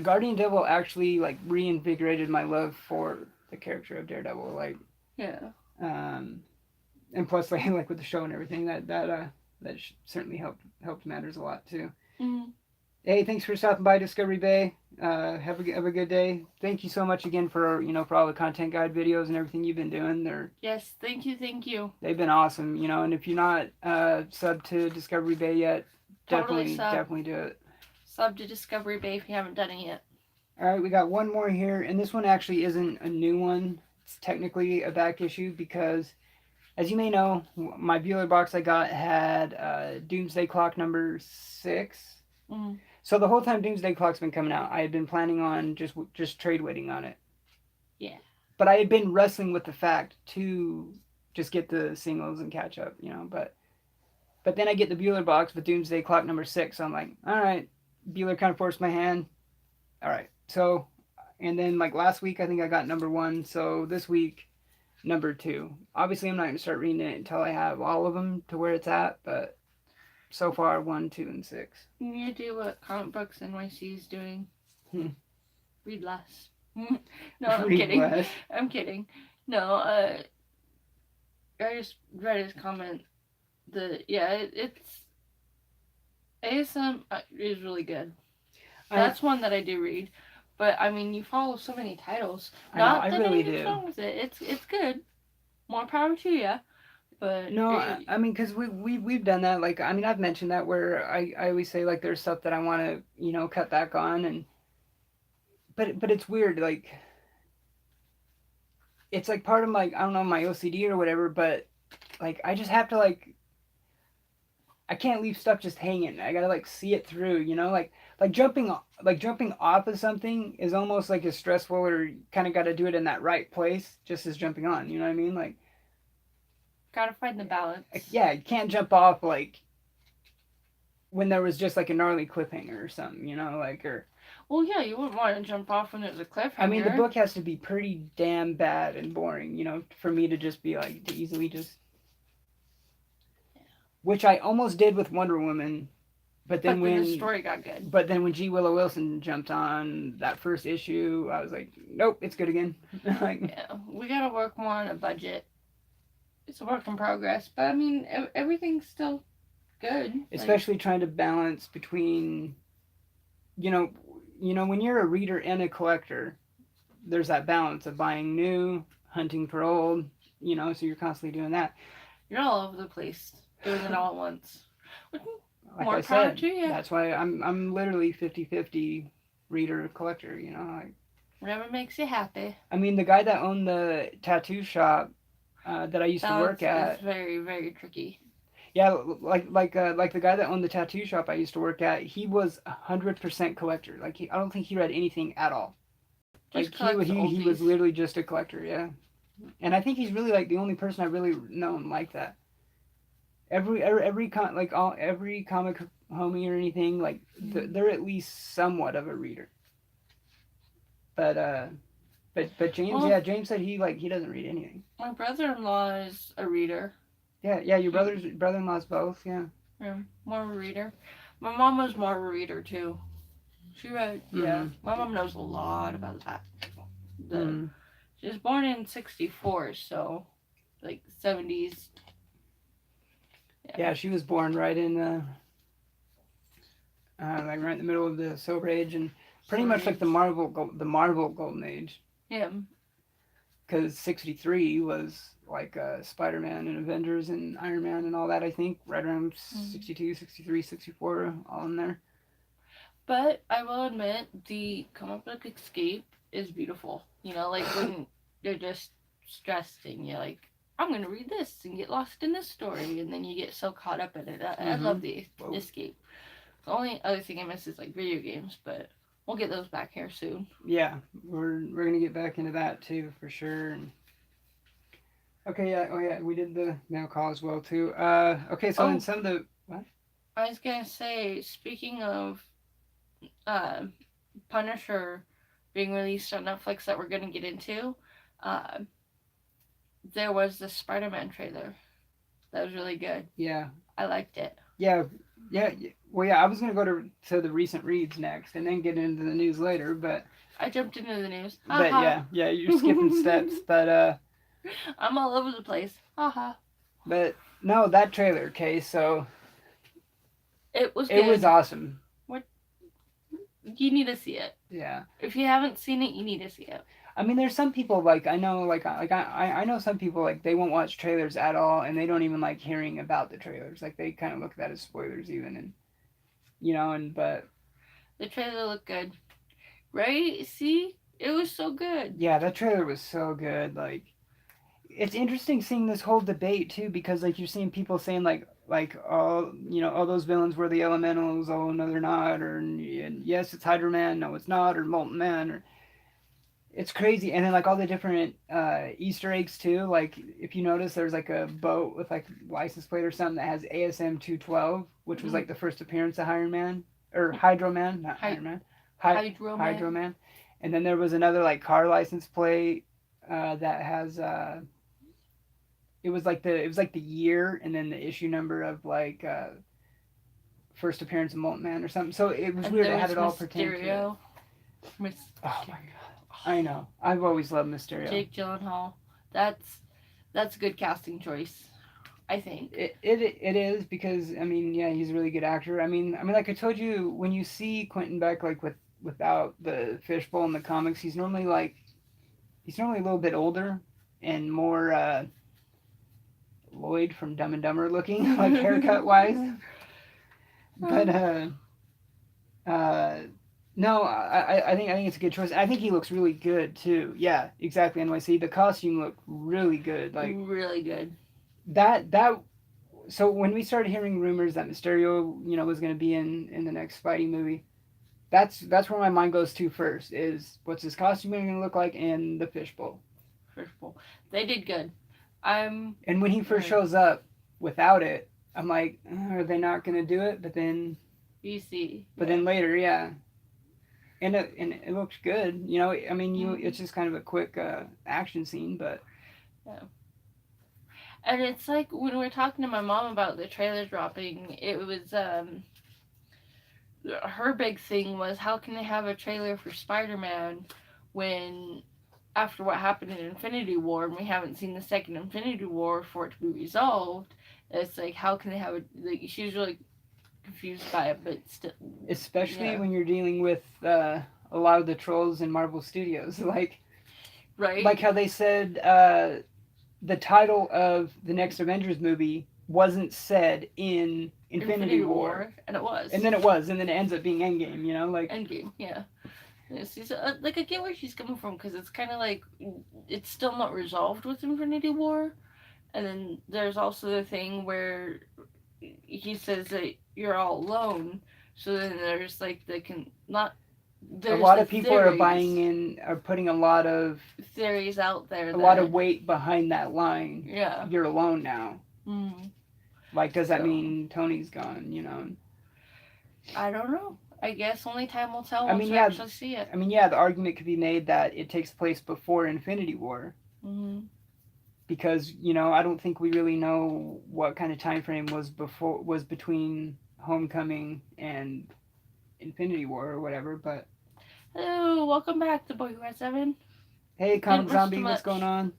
Guardian Devil actually like reinvigorated my love for the character of Daredevil. Like, yeah. And plus like with the show and everything, that certainly helped matters a lot too. Mm-hmm. Hey, thanks for stopping by Discovery Bay. Have a good day. Thank you so much again for all the content guide videos and everything you've been doing. Yes, thank you. They've been awesome, and if you're not sub to Discovery Bay yet, definitely do it. Sub to Discovery Bay if you haven't done it yet. All right, we got one more here, and this one actually isn't a new one. It's technically a back issue because, as you may know, my Bueller box I got had Doomsday Clock #6. Mm-hmm. So the whole time Doomsday Clock's been coming out, I had been planning on just trade waiting on it. Yeah. But I had been wrestling with the fact to just get the singles and catch up, But then I get the Bueller box with Doomsday Clock #6, so I'm like, all right, Bueller kind of forced my hand. All right. So, and then like last week, I think I got #1. So this week, #2. Obviously, I'm not going to start reading it until I have all of them to where it's at, but so far, 1, 2, and 6. You need to do what Comic Books NYC is doing. Read less. No, I'm kidding. Less. I'm kidding. No, I just read his comment. ASM is really good. That's one that I do read. But, I mean, you follow so many titles. I really do. Wrong with it. It's good. More power to you. But no, I mean, because we've done that. Like, I mean, I've mentioned that where I always say, like, there's stuff that I want to, cut back on. But it's weird. Like, it's like part of my, I don't know, my OCD or whatever, but like I just have to like, I can't leave stuff just hanging. I gotta like see it through, you know, like jumping off of something is almost like as stressful, or you kind of got to do it in that right place, just as jumping on. You know what I mean? Like, Gotta find the balance. yeah, you can't jump off like when there was just like a gnarly cliffhanger or something, you know, like or. Well, yeah, you wouldn't want to jump off when there's a cliffhanger. I mean, the book has to be pretty damn bad and boring, you know, for me to just be like to easily just. Yeah. Which I almost did with Wonder Woman, but then when the story got good. But then when G. Willow Wilson jumped on that first issue, I was like, nope, it's good again. Like, yeah, we gotta work more on a budget. It's a work in progress, but I mean, everything's still good. Especially trying to balance between, you know, when you're a reader and a collector, there's that balance of buying new, hunting for old, you know, so you're constantly doing that. You're all over the place, doing it all at once. Like I said, that's why I'm literally 50-50 reader collector, you know. Like, whatever makes you happy. I mean, the guy that owned the tattoo shop that I used to work at. It's very, very tricky. Yeah, like the guy that owned the tattoo shop I used to work at, he was 100% collector. Like I don't think he read anything at all. Like he was literally just a collector, yeah. And I think he's really like the only person I've really known like that. Every comic homie or anything, like they're at least somewhat of a reader. But James, James said he doesn't read anything. My brother-in-law is a reader. Yeah, your brother-in-law's both, yeah. Yeah, more of a reader. My mom was more of a reader too. She read, yeah. My mom knows a lot about that. She was born in 1964, so like 70s. Yeah, she was born right in like right in the middle of the Silver Age, and pretty much like the Marvel Golden Age. Yeah. Because 1963 was like SpiderMan and Avengers and Iron Man and all that, I think, right around 1962, 1963, 1964, all in there. But I will admit, the comic book escape is beautiful. You know, like when you're just stressed and you're like, I'm going to read this and get lost in this story, and then you get so caught up in it. I love the escape. The only other thing I miss is like video games, but we'll get those back here soon. Yeah, we're going to get back into that too, for sure. Okay, yeah, oh yeah, we did the mail call as well too. Okay, so in some of the, what? I was going to say, speaking of Punisher being released on Netflix that we're going to get into, there was the SpiderMan trailer. That was really good. Yeah. I liked it. Yeah. Well, yeah, I was going to go to the recent reads next and then get into the news later, but... I jumped into the news. But yeah, you're skipping steps, but... I'm all over the place. Haha. But, no, that trailer, okay, so... It was good. It was awesome. What? You need to see it. Yeah. If you haven't seen it, you need to see it. I mean, there's some people, like, I know some people, like, they won't watch trailers at all, and they don't even like hearing about the trailers. Like, they kind of look at that as spoilers even, and, you know, but... The trailer looked good. Right? See? It was so good. Yeah, that trailer was so good. Like, it's interesting seeing this whole debate, too, because, like, you're seeing people saying, like, all those villains were the elementals, oh, no, they're not, or, yes, it's Hydro Man, no, it's not, or Molten Man, or... It's crazy. And then, like, all the different Easter eggs, too. Like, if you notice, there's, like, a boat with, like, license plate or something that has ASM 212, which was, like, the first appearance of Iron Man. Or Hydro Man, not Iron Man. Hydro Man. And then there was another, like, car license plate that has... It was like the year and then the issue number of, like, first appearance of Molten Man or something. So it was weird. It had it all pertained to it. Oh, my God. I know. I've always loved Mysterio. Jake Gyllenhaal. That's a good casting choice, I think. It is because, I mean, yeah, he's a really good actor. I mean, like I told you, when you see Quentin Beck, like, without the fishbowl in the comics, he's normally a little bit older and more Lloyd from Dumb and Dumber looking, like, haircut-wise. But, No, I think it's a good choice. I think he looks really good too. Yeah, exactly. NYC. The costume looked really good. Like Really good. that. So when we started hearing rumors that Mysterio, was going to be in the next Spidey movie, that's where my mind goes to first. Is what's his costume going to look like in the fishbowl? First of all, they did good. And when he first shows up without it, I'm like, are they not going to do it? But then you see. then later, yeah. And it looks good. I mean, it's just kind of a quick action scene, but Yeah. And it's like when we were talking to my mom about the trailer dropping, it was her big thing was how can they have a trailer for Spider-Man when after what happened in Infinity War and we haven't seen the second Infinity War for it to be resolved. It's like how can they have a like she's really confused by it, but still, especially when you're dealing with a lot of the trolls in Marvel Studios, like how they said the title of the next Avengers movie wasn't said in Infinity War, and it was, and then it ends up being Endgame. Endgame, yeah. Like I get where she's coming from because it's kind of like it's still not resolved with Infinity War, and then there's also the thing where he says that you're all alone. So then there's like a lot of people are putting a lot of theories out there. A lot of weight behind that line. Yeah. You're alone now. Mm. Like, does that mean Tony's gone? I don't know. I guess only time will tell once we actually see it. I mean, yeah, the argument could be made that it takes place before Infinity War. Mm-hmm. Because, I don't think we really know what kind of time frame was between Homecoming and Infinity War or whatever, but... Hello, welcome back to Boy Who Has 7. Hey, Comic Zombie, what's going on?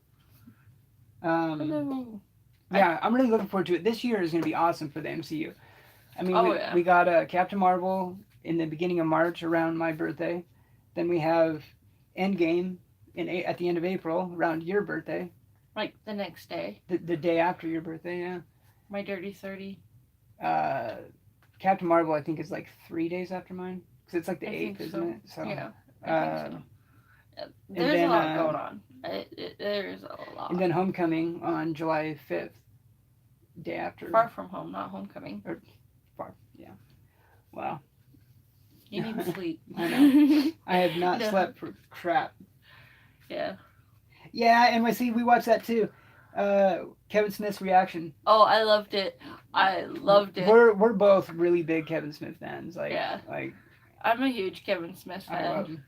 Hello. Yeah, I'm really looking forward to it. This year is going to be awesome for the MCU. I mean, we got Captain Marvel in the beginning of March around my birthday. Then we have Endgame at the end of April around your birthday. Like the next day. The day after your birthday, yeah. My dirty 30. Captain Marvel, I think, is like 3 days after mine. Because it's like the 8th, isn't it? So, yeah, I think so. There's a lot going on. There's a lot. And then Homecoming on July 5th. Day after. Far From Home, not Homecoming. Yeah. Wow. You need sleep. I know. I have not slept for crap. Yeah. Yeah, and we watched that too. Kevin Smith's reaction. Oh, I loved it. We're both really big Kevin Smith fans. I'm a huge Kevin Smith fan. I love him.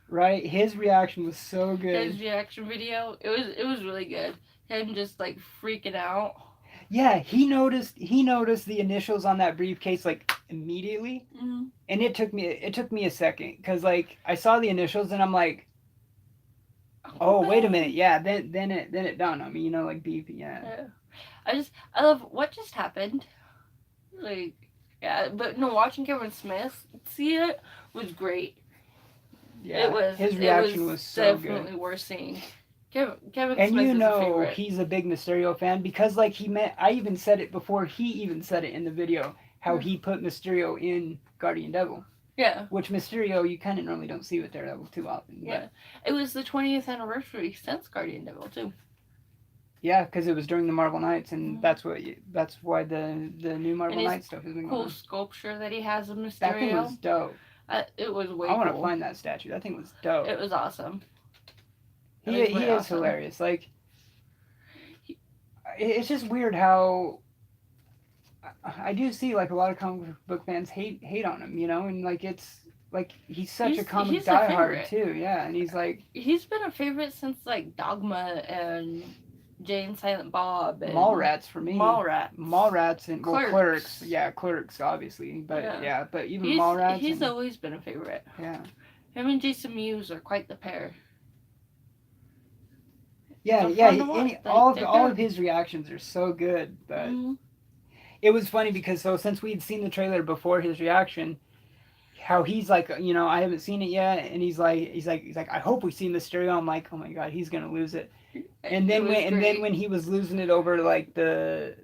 Right? His reaction was so good. His reaction video, it was really good. Him just like freaking out. Yeah, he noticed the initials on that briefcase like immediately, and it took me a second because I saw the initials and I'm like, oh wait a minute, yeah. Then it dawned on me, BP, yeah. I love what just happened, but no, watching Kevin Smith see it was great. Yeah, his reaction was so definitely good. Worth seeing. Kevin and Smith is a favorite. He's a big Mysterio fan because I even said it before he even said it in the video how he put Mysterio in Guardian Devil. Yeah. Which Mysterio you kind of normally don't see with Daredevil too often. Yeah. It was the 20th anniversary since Guardian Devil too. Yeah, because it was during the Marvel Knights, and that's why the new Marvel Knights stuff has been going on. Cool sculpture that he has of Mysterio. That thing was dope. It was way I want to find that statue. That thing was dope. It was awesome. He is hilarious. It's just weird how I do see a lot of comic book fans hate on him, and it's he's such a comic diehard too, yeah, and he's been a favorite since Dogma and Jane Silent Bob and Mallrats for me. Mallrats and Clerks. Clerks obviously, but but even he's, Mallrats. He's always been a favorite. Yeah. Him and Jason Mewes are quite the pair. Yeah, all of his reactions are so good, but it was funny because since we had seen the trailer before his reaction, how he's I haven't seen it yet, and he's like I hope we see Mysterio. I'm like, oh my god, he's gonna lose it. And then when he was losing it over the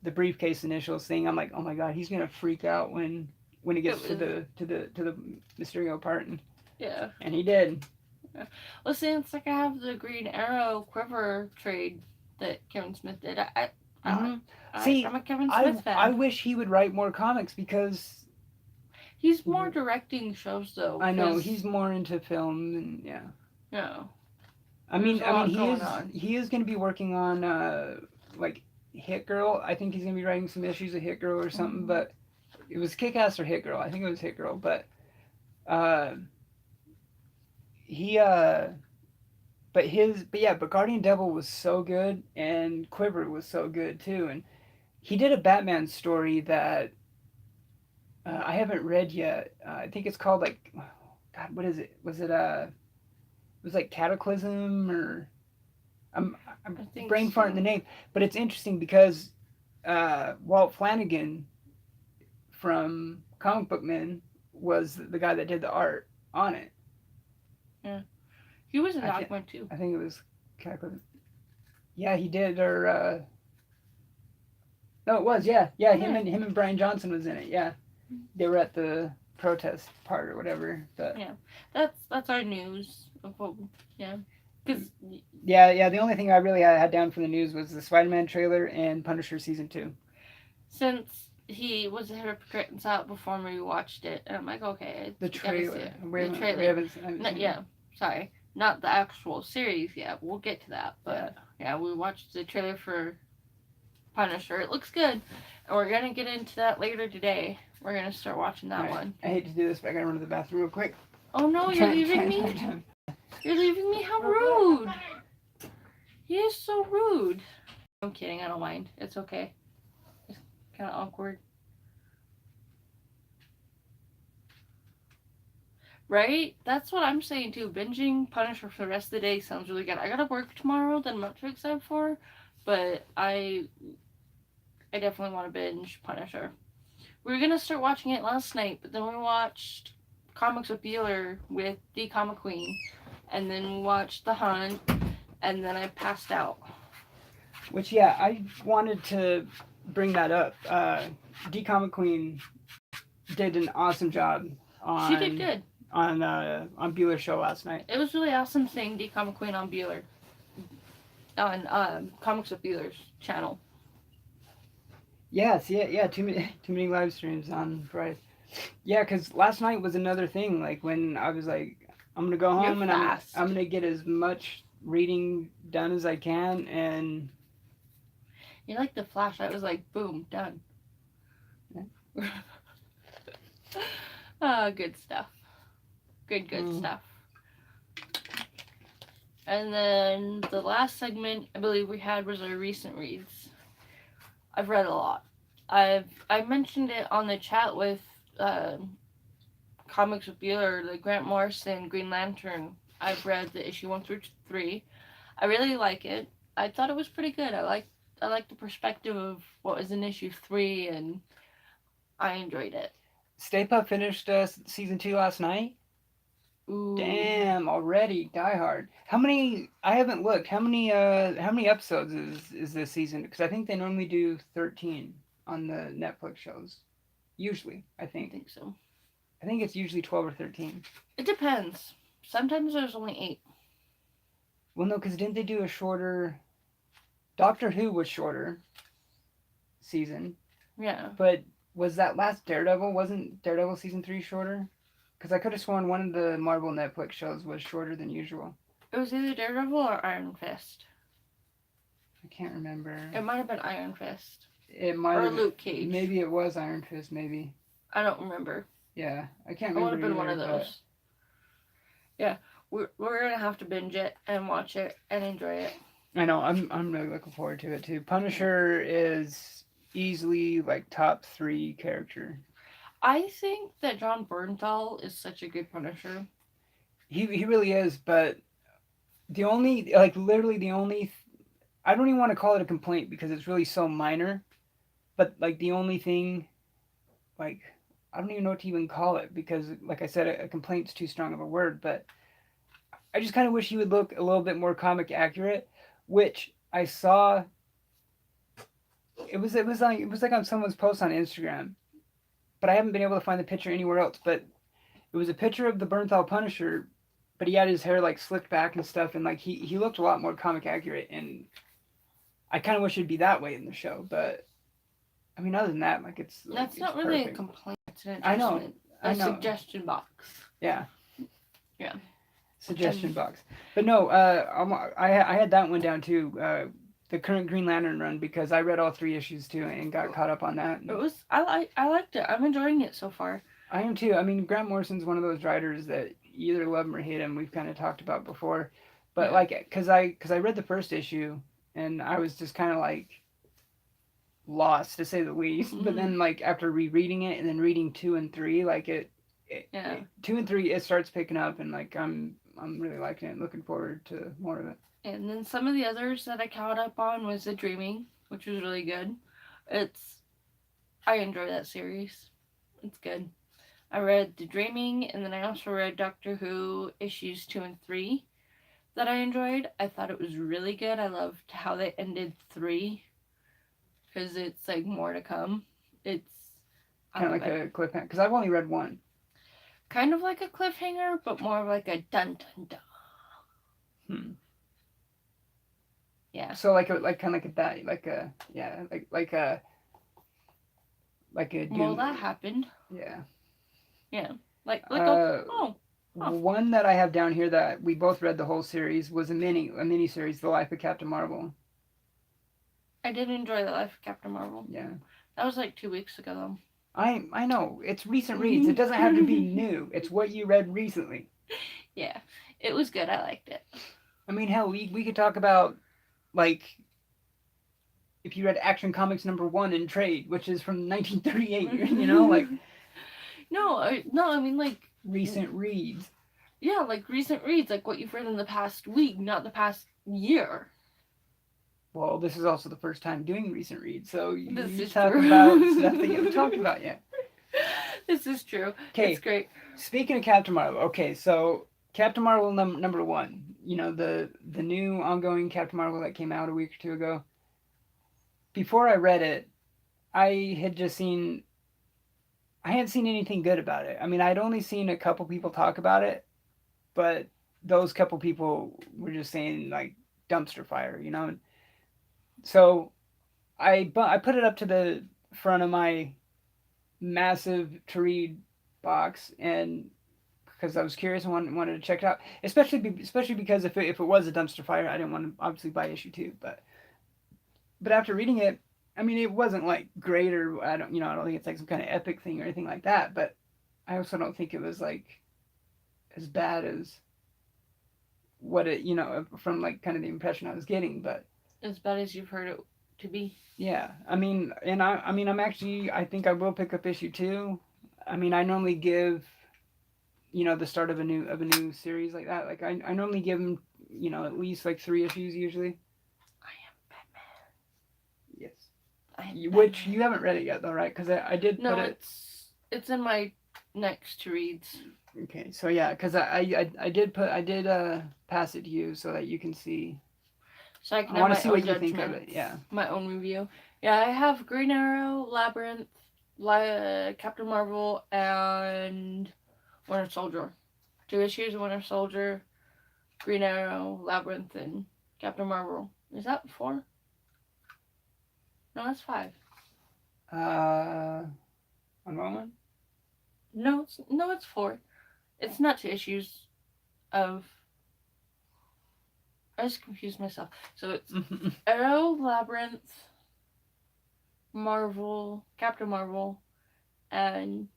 briefcase initials thing, I'm like, oh my god, he's gonna freak out when when he gets to the Mysterio part, Yeah. and he did. Yeah. Well, since like I have the Green Arrow Quiver trade that Kevin Smith did, See, I'm a Kevin Smith fan. I wish he would write more comics because he's more directing shows though. I know he's more into film and Yeah. I mean, he is going to be working on like Hit Girl. I think he's going to be writing some issues of Hit Girl or something. But it was Kick-Ass or Hit Girl. I think it was Hit Girl. But but Guardian Devil was so good and Quiver was so good too. And he did a Batman story that I haven't read yet. I think it's called like, God, what is it? Was it it was like Cataclysm or I'm brain farting the name, but it's interesting because Walt Flanagan from Comic Book Men was the guy that did the art on it. Yeah, he was in Dogma too. I think it was Cataclysm. Yeah, he did. Or no, it was. Yeah. Him and Brian Johnson was in it. Yeah, they were at the protest part or whatever. But yeah, that's our news. Yeah. The only thing I really had down from the news was the SpiderMan trailer and Punisher season 2. Since he was a hypocrite and saw it before we watched it, and I'm like, okay, the trailer. We haven't sorry, not the actual series yet. We'll get to that, but yeah, we watched the trailer for Punisher. It looks good, and we're gonna get into that later today. We're gonna start watching that one. I hate to do this, but I gotta run to the bathroom real quick. Oh no, you're leaving me? You're leaving me? How rude! He is so rude. I'm kidding, I don't mind. It's okay. It's kind of awkward. Right? That's what I'm saying too. Binging Punisher for the rest of the day sounds really good. I gotta work tomorrow that I'm not too excited for, but I definitely want to binge Punisher. We were gonna start watching it last night, but then we watched Comics with Beeler with the Comic Queen, and then we watched The Hunt, and then I passed out. Which, I wanted to bring that up. D Comic Queen did an awesome job on. She did good on Beeler's show last night. It was really awesome seeing D Comic Queen on Beeler, on Comics with Beeler's channel. Yes, too many live streams on Friday. Yeah, because last night was another thing. Like when I was like, I'm gonna go home and I'm gonna get as much reading done as I can, and you like the Flash? I was like, boom, done. Yeah. Good stuff. Good stuff. And then the last segment I believe we had was our recent reads. I've read a lot. I mentioned it on the chat with Comics with Beeler, the Grant Morrison Green Lantern. I've read the issue 1 through 3. I really like it. I thought it was pretty good. I like the perspective of what was in issue 3, and I enjoyed it. Stay Puft finished season 2 last night. Ooh. Damn, already Die Hard. How many? I haven't looked. How many episodes is this season? Because I think they normally do 13 on the Netflix shows. Usually, I think so. I think it's usually 12 or 13. It depends. Sometimes there's only 8. Well, no, because didn't they do a shorter? Doctor Who was shorter season. Yeah. But was that last Daredevil? Wasn't Daredevil season 3 shorter? Because I could have sworn one of the Marvel Netflix shows was shorter than usual. It was either Daredevil or Iron Fist. I can't remember. It might have been Iron Fist. It might or have Luke Cage. Maybe it was Iron Fist, maybe. I don't remember. Yeah, I can't remember. It would have been one of but... those. Yeah, we're gonna have to binge it and watch it and enjoy it. I know. I'm really looking forward to it too. Punisher is easily like top 3 character. I think that John Bernthal is such a good Punisher. He really is, but the only I don't even want to call it a complaint because it's really so minor, but like the only thing, like I don't even know what to even call it because like I said, a complaint's too strong of a word, but I just kind of wish he would look a little bit more comic accurate, which I saw. It was like on someone's post on Instagram. but I haven't been able to find the picture anywhere else. But it was a picture of the Bernthal Punisher, but he had his hair like slicked back and stuff, and like he looked a lot more comic accurate. And I kind of wish it'd be that way in the show, but I mean, other than that, like it's That's it's not really perfect. a complaint. It's an I know. adjustment. A suggestion box. Yeah. Yeah. Suggestion box. But no, I had that one down too. The current Green Lantern run, because I read all 3 issues too and got caught up on that. It was I liked it. I'm enjoying it so far. I am too. I mean, Grant Morrison's one of those writers that you either love him or hate him. We've kind of talked about before, but Yeah. like, cause I read the first issue and I was just kind of like lost, to say the least. Mm-hmm. But then like after rereading it and then reading 2 and 3, like it 2 and 3 it starts picking up, and like I'm really liking it and looking forward to more of it. And then some of the others that I caught up on was The Dreaming, which was really good. I enjoy that series. It's good. I read The Dreaming, and then I also read Doctor Who issues 2 and 3 that I enjoyed. I thought it was really good. I loved how they ended 3, because it's like more to come. It's kind of like a cliffhanger, because I've only read 1. Kind of like a cliffhanger, but more of like a dun dun dun. Yeah. So like kind of like that, like a Well, that happened. Yeah. Yeah. Like One that I have down here that we both read the whole series was a mini series, The Life of Captain Marvel. I did enjoy The Life of Captain Marvel. Yeah. That was like 2 weeks ago though. I know. It's recent reads. It doesn't have to be new. It's what you read recently. Yeah. It was good. I liked it. I mean, hell, we could talk about, like, if you read Action Comics #1 in trade, which is from 1938, you know, like. No, I mean, like. Recent reads. Yeah, like recent reads, like what you've read in the past week, not the past year. Well, this is also the first time doing recent reads, so you talk about stuff that you haven't talked about yet. This is true. Okay. It's great. Speaking of Captain Marvel, okay, so Captain Marvel #1, you know, the new ongoing Captain Marvel that came out a week or 2 ago. Before I read it, I hadn't seen anything good about it. I mean, I'd only seen a couple people talk about it, but those couple people were just saying, like, dumpster fire, you know? So I put it up to the front of my massive to-read box, and because I was curious and wanted to check it out, especially because if it was a dumpster fire, I didn't want to obviously buy issue 2, but after reading it, I mean, it wasn't like great, or I don't think it's like some kind of epic thing or anything like that, but I also don't think it was like as bad as what it, you know, from like kind of the impression I was getting, but as bad as you've heard it to be. Yeah, I mean, and I think I will pick up issue 2. I mean, I normally give, you know, the start of a new series like that. Like I normally give them, you know, at least like 3 issues usually. I am Batman. Yes. Which you haven't read it yet though, right? Because I did put it. It's in my next to reads. Okay, so yeah, because I did pass it to you so that you can see. So I can want to see what you think of it. Yeah. My own review. Yeah, I have Green Arrow, Labyrinth, Captain Marvel, and Winter Soldier. 2 issues of Winter Soldier, Green Arrow, Labyrinth, and Captain Marvel. Is that 4? No, that's 5. On one? No, it's 4. It's not 2 issues of. I just confused myself. So it's Arrow, Labyrinth, Marvel, Captain Marvel, and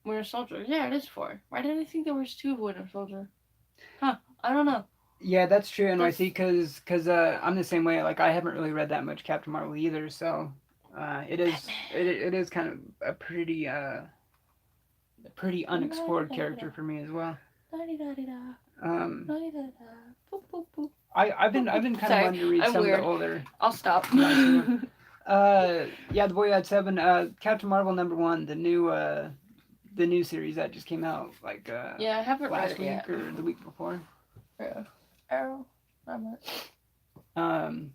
Winter Soldier. Yeah, it is 4. Why did I think there was 2 of Winter Soldier? Huh? I don't know. Yeah, that's true, NYC, because I'm the same way. Like, I haven't really read that much Captain Marvel either, so it is kind of a pretty unexplored character for me as well. I've been kind of wanting to read some of the older. I'll stop. Yeah, The Boy Had 7, Captain Marvel #1, the new series that just came out like yeah, I haven't last read it week yet. or the week before. Yeah. Arrow, not much.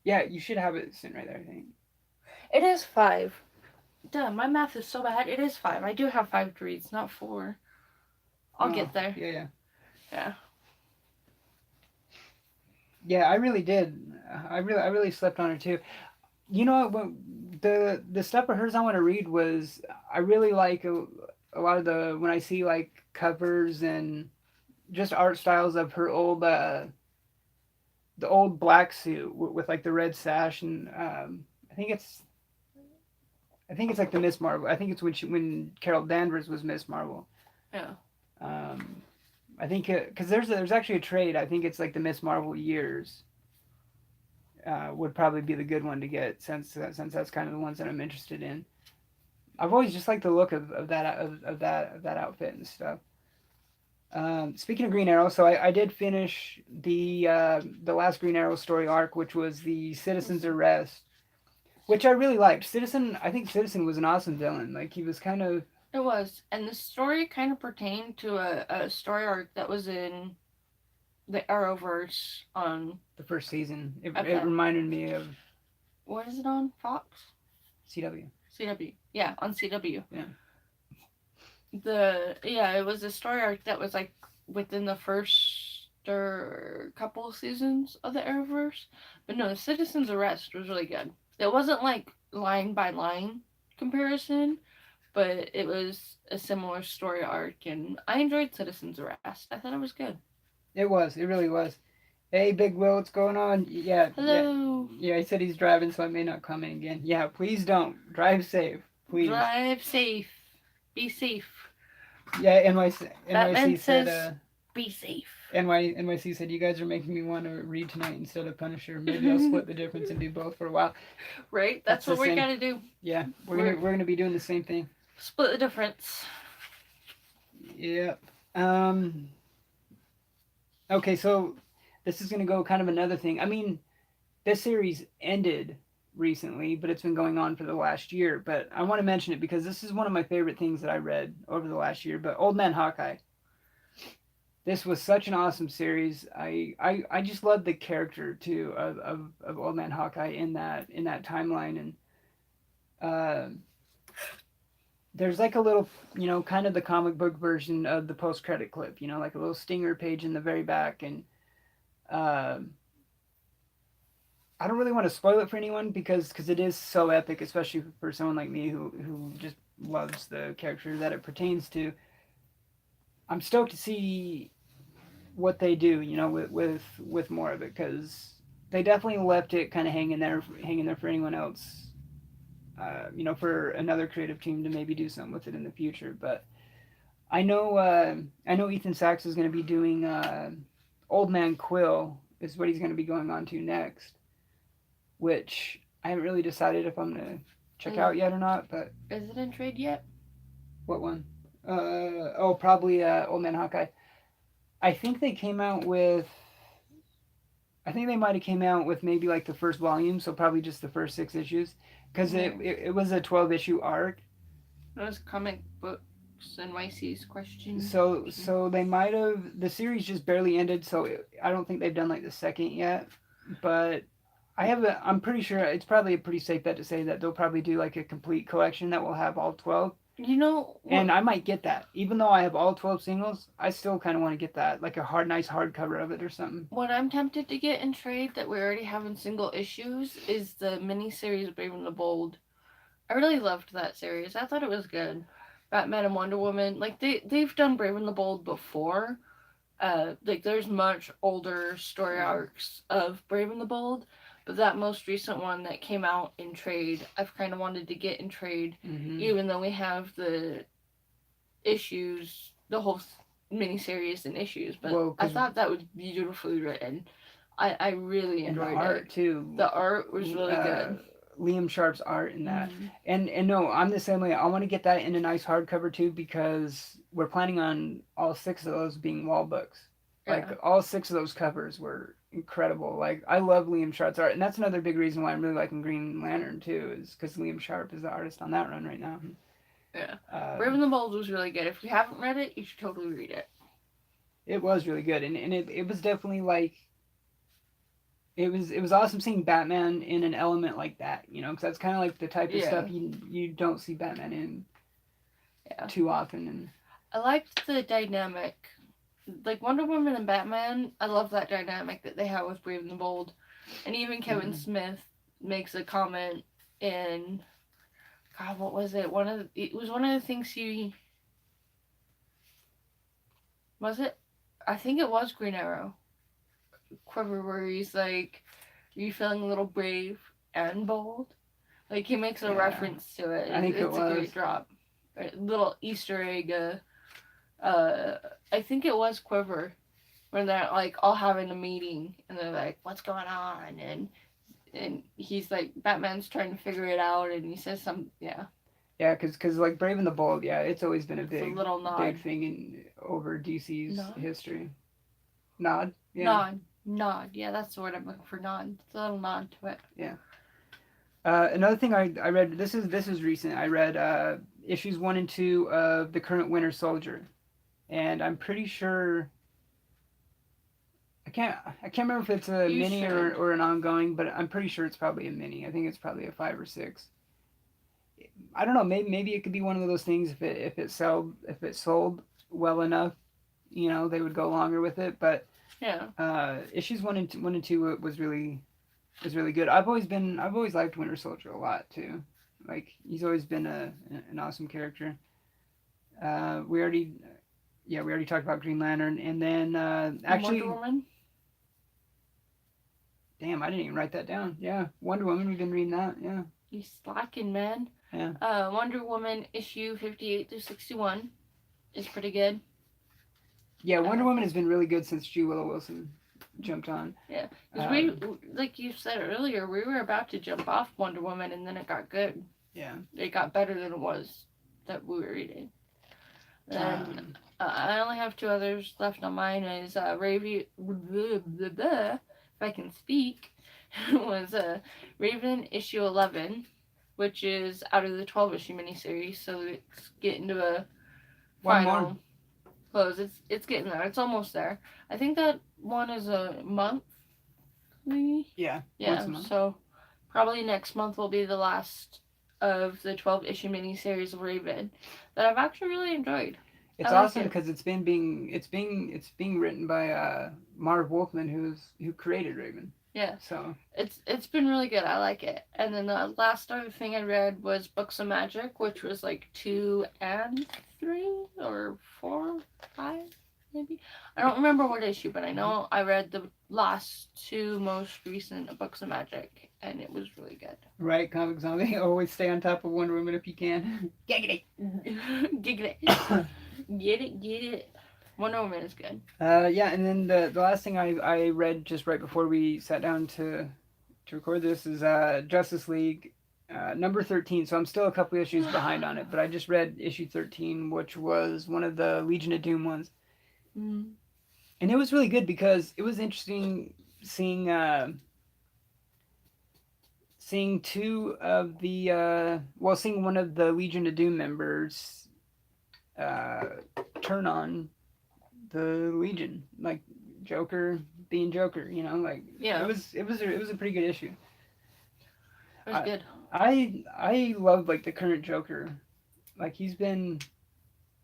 Yeah, you should have it sitting right there, I think. It is 5. Duh, my math is so bad. It is 5. I do have 5 to read, not 4. I'll get there. Yeah. Yeah. Yeah, I really did. I really slept on her too. You know what? The stuff of hers I want to read was I really like a lot of the when I see like covers and just art styles of her old the old black suit with like the red sash and I think it's like the Miss Marvel. I think it's when Carol Danvers was Miss Marvel. Yeah. I think because there's actually a trade. I think it's like the Miss Marvel years. Would probably be the good one to get since that's kind of the ones that I'm interested in. I've always just liked the look of that outfit and stuff. Speaking of Green Arrow, so I did finish the last Green Arrow story arc, which was the Citizen's Arrest, which I really liked. I think Citizen was an awesome villain. Like he was kind of. It was, and the story kind of pertained to a story arc that was in the Arrowverse on The first season. It reminded me of. What is it on? Fox? CW. CW. Yeah, on CW. Yeah. It was a story arc that was like within the first couple seasons of the Arrowverse. But no, the Citizen's Arrest was really good. It wasn't like line by line comparison, but it was a similar story arc, and I enjoyed Citizen's Arrest. I thought it was good. It was. It really was. Hey, Big Will, what's going on? Yeah. Hello. Yeah, he said he's driving, so I may not come in again. Yeah, please don't. Drive safe. Please. Drive safe. Be safe. Yeah, NYC says, said... be safe. NYC said, you guys are making me want to read tonight instead of Punisher. Maybe I'll split the difference and do both for a while. Right? That's what we gotta do. Yeah, we're gonna be doing the same thing. Split the difference. Yep. Okay, so this is going to go kind of another thing. I mean, this series ended recently, but it's been going on for the last year. But I want to mention it because this is one of my favorite things that I read over the last year. But Old Man Hawkeye. This was such an awesome series. I just loved the character too of Old Man Hawkeye in that timeline, and there's like a little, kind of the comic book version of the post-credit clip, like a little stinger page in the very back. And I don't really want to spoil it for anyone because it is so epic, especially for someone like me who just loves the character that it pertains to. I'm stoked to see what they do, with more of it, because they definitely left it kind of hanging there for anyone else. For another creative team to maybe do something with it in the future. But I know Ethan Sachs is going to be doing Old Man Quill is what he's going to be going on to next, which I haven't really decided if I'm going to check out yet or not. But is it in trade yet? What one? Probably Old Man Hawkeye. I think they might have came out with maybe like the first volume, so probably just the first 6 issues. Because it was a 12-issue arc. That was Comic Books NYC's question. So they might have... The series just barely ended, so I don't think they've done like the second yet. But I'm pretty sure it's probably a pretty safe bet to say that they'll probably do like a complete collection that will have all 12. And I might get that. Even though I have all 12 singles, I still kind of want to get that. Like a nice hardcover of it or something. What I'm tempted to get in trade that we already have in single issues is the miniseries Brave and the Bold. I really loved that series. I thought it was good. Batman and Wonder Woman. Like, they've done Brave and the Bold before. There's much older story arcs of Brave and the Bold. But that most recent one that came out in trade, I've kind of wanted to get in trade, even though we have the issues, the whole miniseries and issues. But I thought that was beautifully written. I really enjoyed it. The art, too. The art was really good. Liam Sharp's art in that. And no, I'm the same way. I want to get that in a nice hardcover, too, because we're planning on all 6 of those being wall books. Like, all 6 of those covers were incredible. Like, I love Liam Sharp's art, and that's another big reason why I'm really liking Green Lantern too, is because Liam Sharp is the artist on that run right now. Yeah. Brave and the Bold was really good. If you haven't read it, you should totally read it. It was really good, and it was definitely like it was awesome seeing Batman in an element like that, you know, because that's kind of like the type of Yeah. stuff you don't see Batman in Yeah. too often. And I liked the dynamic. Like Wonder Woman and Batman, I love that dynamic that they have with Brave and the Bold. And even Kevin Smith makes a comment in, God, what was it? It was one of the things was it? I think it was Green Arrow. Quiver, where he's like, "Are you feeling a little brave and bold?" Like he makes a reference to it. I think it's it a was. great drop. A little Easter egg. I think it was Quiver, when they're like all having a meeting and they're like, "What's going on?" and he's like, Batman's trying to figure it out, and he says some, yeah. Yeah, because like Brave and the Bold, yeah, it's always been a It's big a little nod. big thing in over DC's history. Nod, yeah. Nod. Yeah, that's the word I'm looking for. Nod. It's a little nod to it. Yeah. Another thing I read, this is recent. I read issues 1 and 2 of the current Winter Soldier, and I'm pretty sure. I can't remember if it's a mini or an ongoing, but I'm pretty sure it's probably a mini. I think it's probably a 5 or 6. I don't know. Maybe it could be one of those things if it sold well enough, you know, they would go longer with it. But yeah, issues 1 and 2 was really good. I've always liked Winter Soldier a lot too. Like he's always been an awesome character. We already talked about Green Lantern, and then actually Wonder Woman. Damn, I didn't even write that down. Yeah, Wonder Woman. We've been reading that. Yeah. You slacking, man. Yeah. Wonder Woman issue 58 through 61 is pretty good. Yeah, Wonder Woman has been really good since G. Willow Wilson jumped on. Yeah, because we, like you said earlier, we were about to jump off Wonder Woman, and then it got good. Yeah. It got better than it was that we were reading. And I only have 2 others left on mine. Is if I can speak, was Raven issue 11, which is out of the 12 issue miniseries, so it's getting to a final close. It's getting there. It's almost there. I think that one is a month. Yeah. Yeah. So probably next month will be the last of the 12 issue miniseries of Raven that I've actually really enjoyed. It's awesome because it's being written by Marv Wolfman, who created Raven. Yeah. So it's been really good. I like it. And then the last other thing I read was Books of Magic, which was like 2 and 3 or 4, 5 maybe. I don't remember what issue, but I know I read the last 2 most recent Books of Magic, and it was really good. Right, Comic Zombie. Always stay on top of Wonder Woman if you can. Giggity. Giggity. Get it. Wonder Woman is good. Yeah, and then the last thing I read just right before we sat down to record this is Justice League number 13. So I'm still a couple issues behind on it, but I just read issue 13, which was one of the Legion of Doom ones. Mm. And it was really good because it was interesting seeing 2 of the seeing one of the Legion of Doom members turn on the Legion, like Joker being Joker, you know, like yeah. It was a pretty good issue. It was good. I love like the current Joker, like he's been,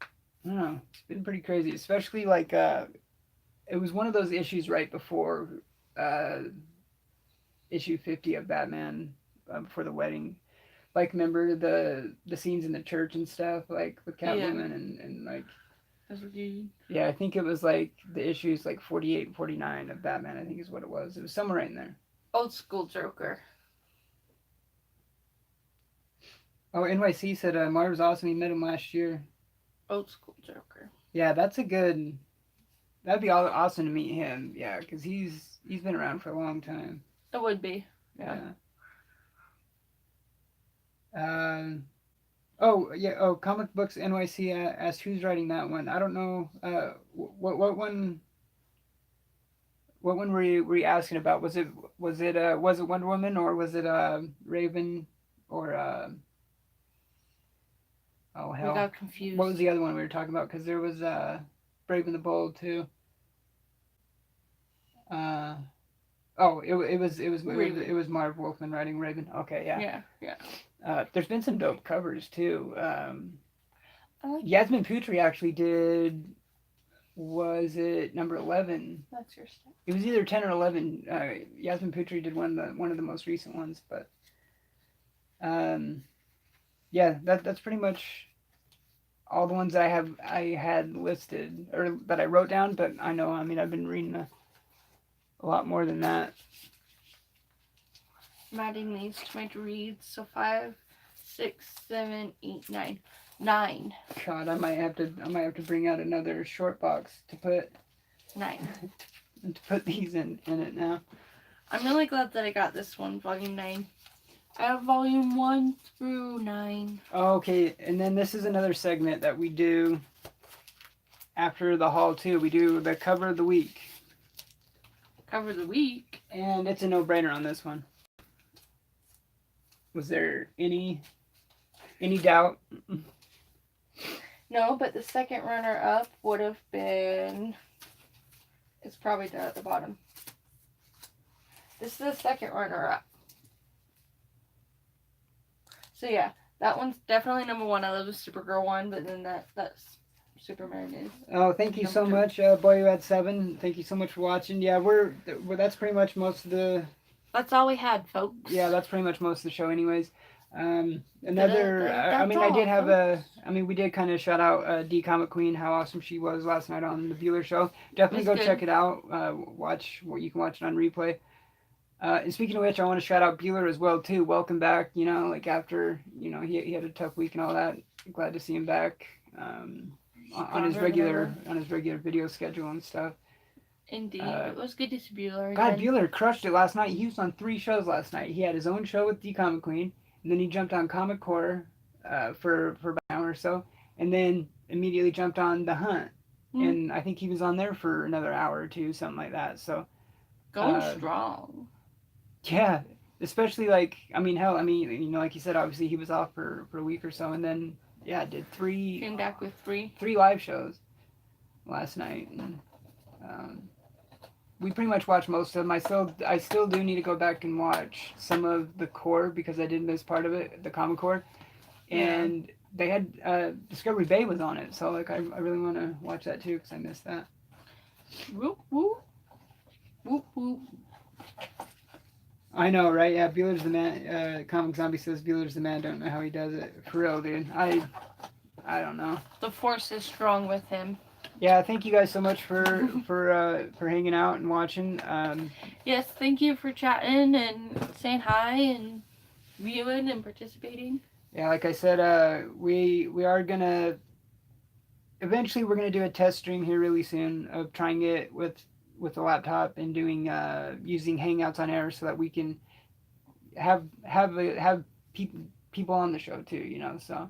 I don't know, it's been pretty crazy, especially like it was one of those issues right before issue 50 of Batman, before the wedding. Like, remember the scenes in the church and stuff, like with Catwoman and like. Yeah, I think it was like the issues like 48 and 49 of Batman, I think is what it was. It was somewhere right in there. Old school Joker. Oh, NYC said Marv's awesome. He met him last year. Old school Joker. Yeah, that'd be awesome to meet him. Yeah, because he's been around for a long time. It would be. Yeah. Comic Books NYC asked who's writing that one. I don't know. What one? What one were you asking about? Was it Wonder Woman, or was it Raven, or oh hell? We got confused. What was the other one we were talking about? Because there was Brave and the Bold too. Oh, it Raven. was Marv Wolfman writing Raven. Okay, yeah. Yeah. There's been some dope covers too. I like Yasmin Putri actually did. Was it number 11? that's your stuff. It was either 10 or 11. Yasmin Putri did one of the most recent ones, but yeah, that's pretty much all the ones I had listed or that I wrote down. But I know, I mean, I've been reading a lot more than that. I'm adding these to my reads. So 5, 6, 7, 8, 9. 9. God, I might have to bring out another short box to put 9. to put these in it now. I'm really glad that I got this one, volume 9. I have volume 1 through 9. Okay, and then this is another segment that we do after the haul too. We do the cover of the week. Cover of the week. And it's a no-brainer on this one. Was there any doubt? No, but the second runner-up would have been... It's probably down at the bottom. This is the second runner-up. So yeah, that one's definitely number 1. I love the Supergirl one, but then that's Superman is. Oh, thank you so much, Boy Who Had 7. Thank you so much for watching. Yeah, that's pretty much most of the... That's all we had, folks. Yeah, that's pretty much most of the show anyways. We did kind of shout out D Comic Queen, how awesome she was last night on the Bueller Show. Definitely go check it out. You can watch it on replay. And speaking of which, I want to shout out Bueller as well too. Welcome back. You know, like after he had a tough week and all that. Glad to see him back on his regular video schedule and stuff. Indeed, it was good to see Bueller again. God, Bueller crushed it last night. He was on 3 shows last night. He had his own show with D Comic Queen, and then he jumped on Comic Core for about an hour or so, and then immediately jumped on The Hunt, and I think he was on there for another hour or two, something like that. So going strong. Yeah, especially like you know, like you said, obviously he was off for a week or so, and then did 3. Came back with 3 live shows last night, and we pretty much watched most of them. I still do need to go back and watch some of the core because I did miss part of it, the Comic Core, and they had Discovery Bay was on it, so like I really want to watch that too because I missed that. Whoop whoop whoop whoop. I know, right? Yeah, Bueller's the man. Comic Zombie says Bueller's the man. Don't know how he does it. For real, dude. I don't know. The force is strong with him. Yeah, thank you guys so much for hanging out and watching. Yes, thank you for chatting and saying hi and viewing and participating. Yeah, like I said, we are gonna eventually we're gonna do a test stream here really soon of trying it with the laptop and doing using Hangouts on Air so that we can have people on the show too, you know. So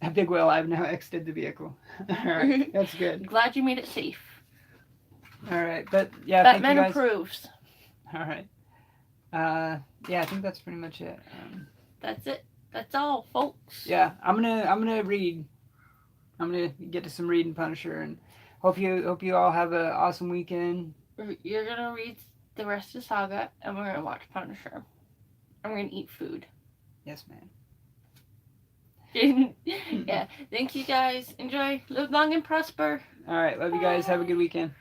a big whale, I've now exited the vehicle. All right, that's good. Glad you made it safe. All right, but yeah, Batman approves. All right. Yeah, I think that's pretty much it. That's it. That's all, folks. Yeah, I'm gonna read. I'm gonna get to some reading Punisher, and hope you all have an awesome weekend. You're gonna read the rest of Saga, and we're gonna watch Punisher. And we're gonna eat food. Yes, man. Yeah. Thank you guys. Enjoy. Live long and prosper. All right. Love you guys. Have a good weekend.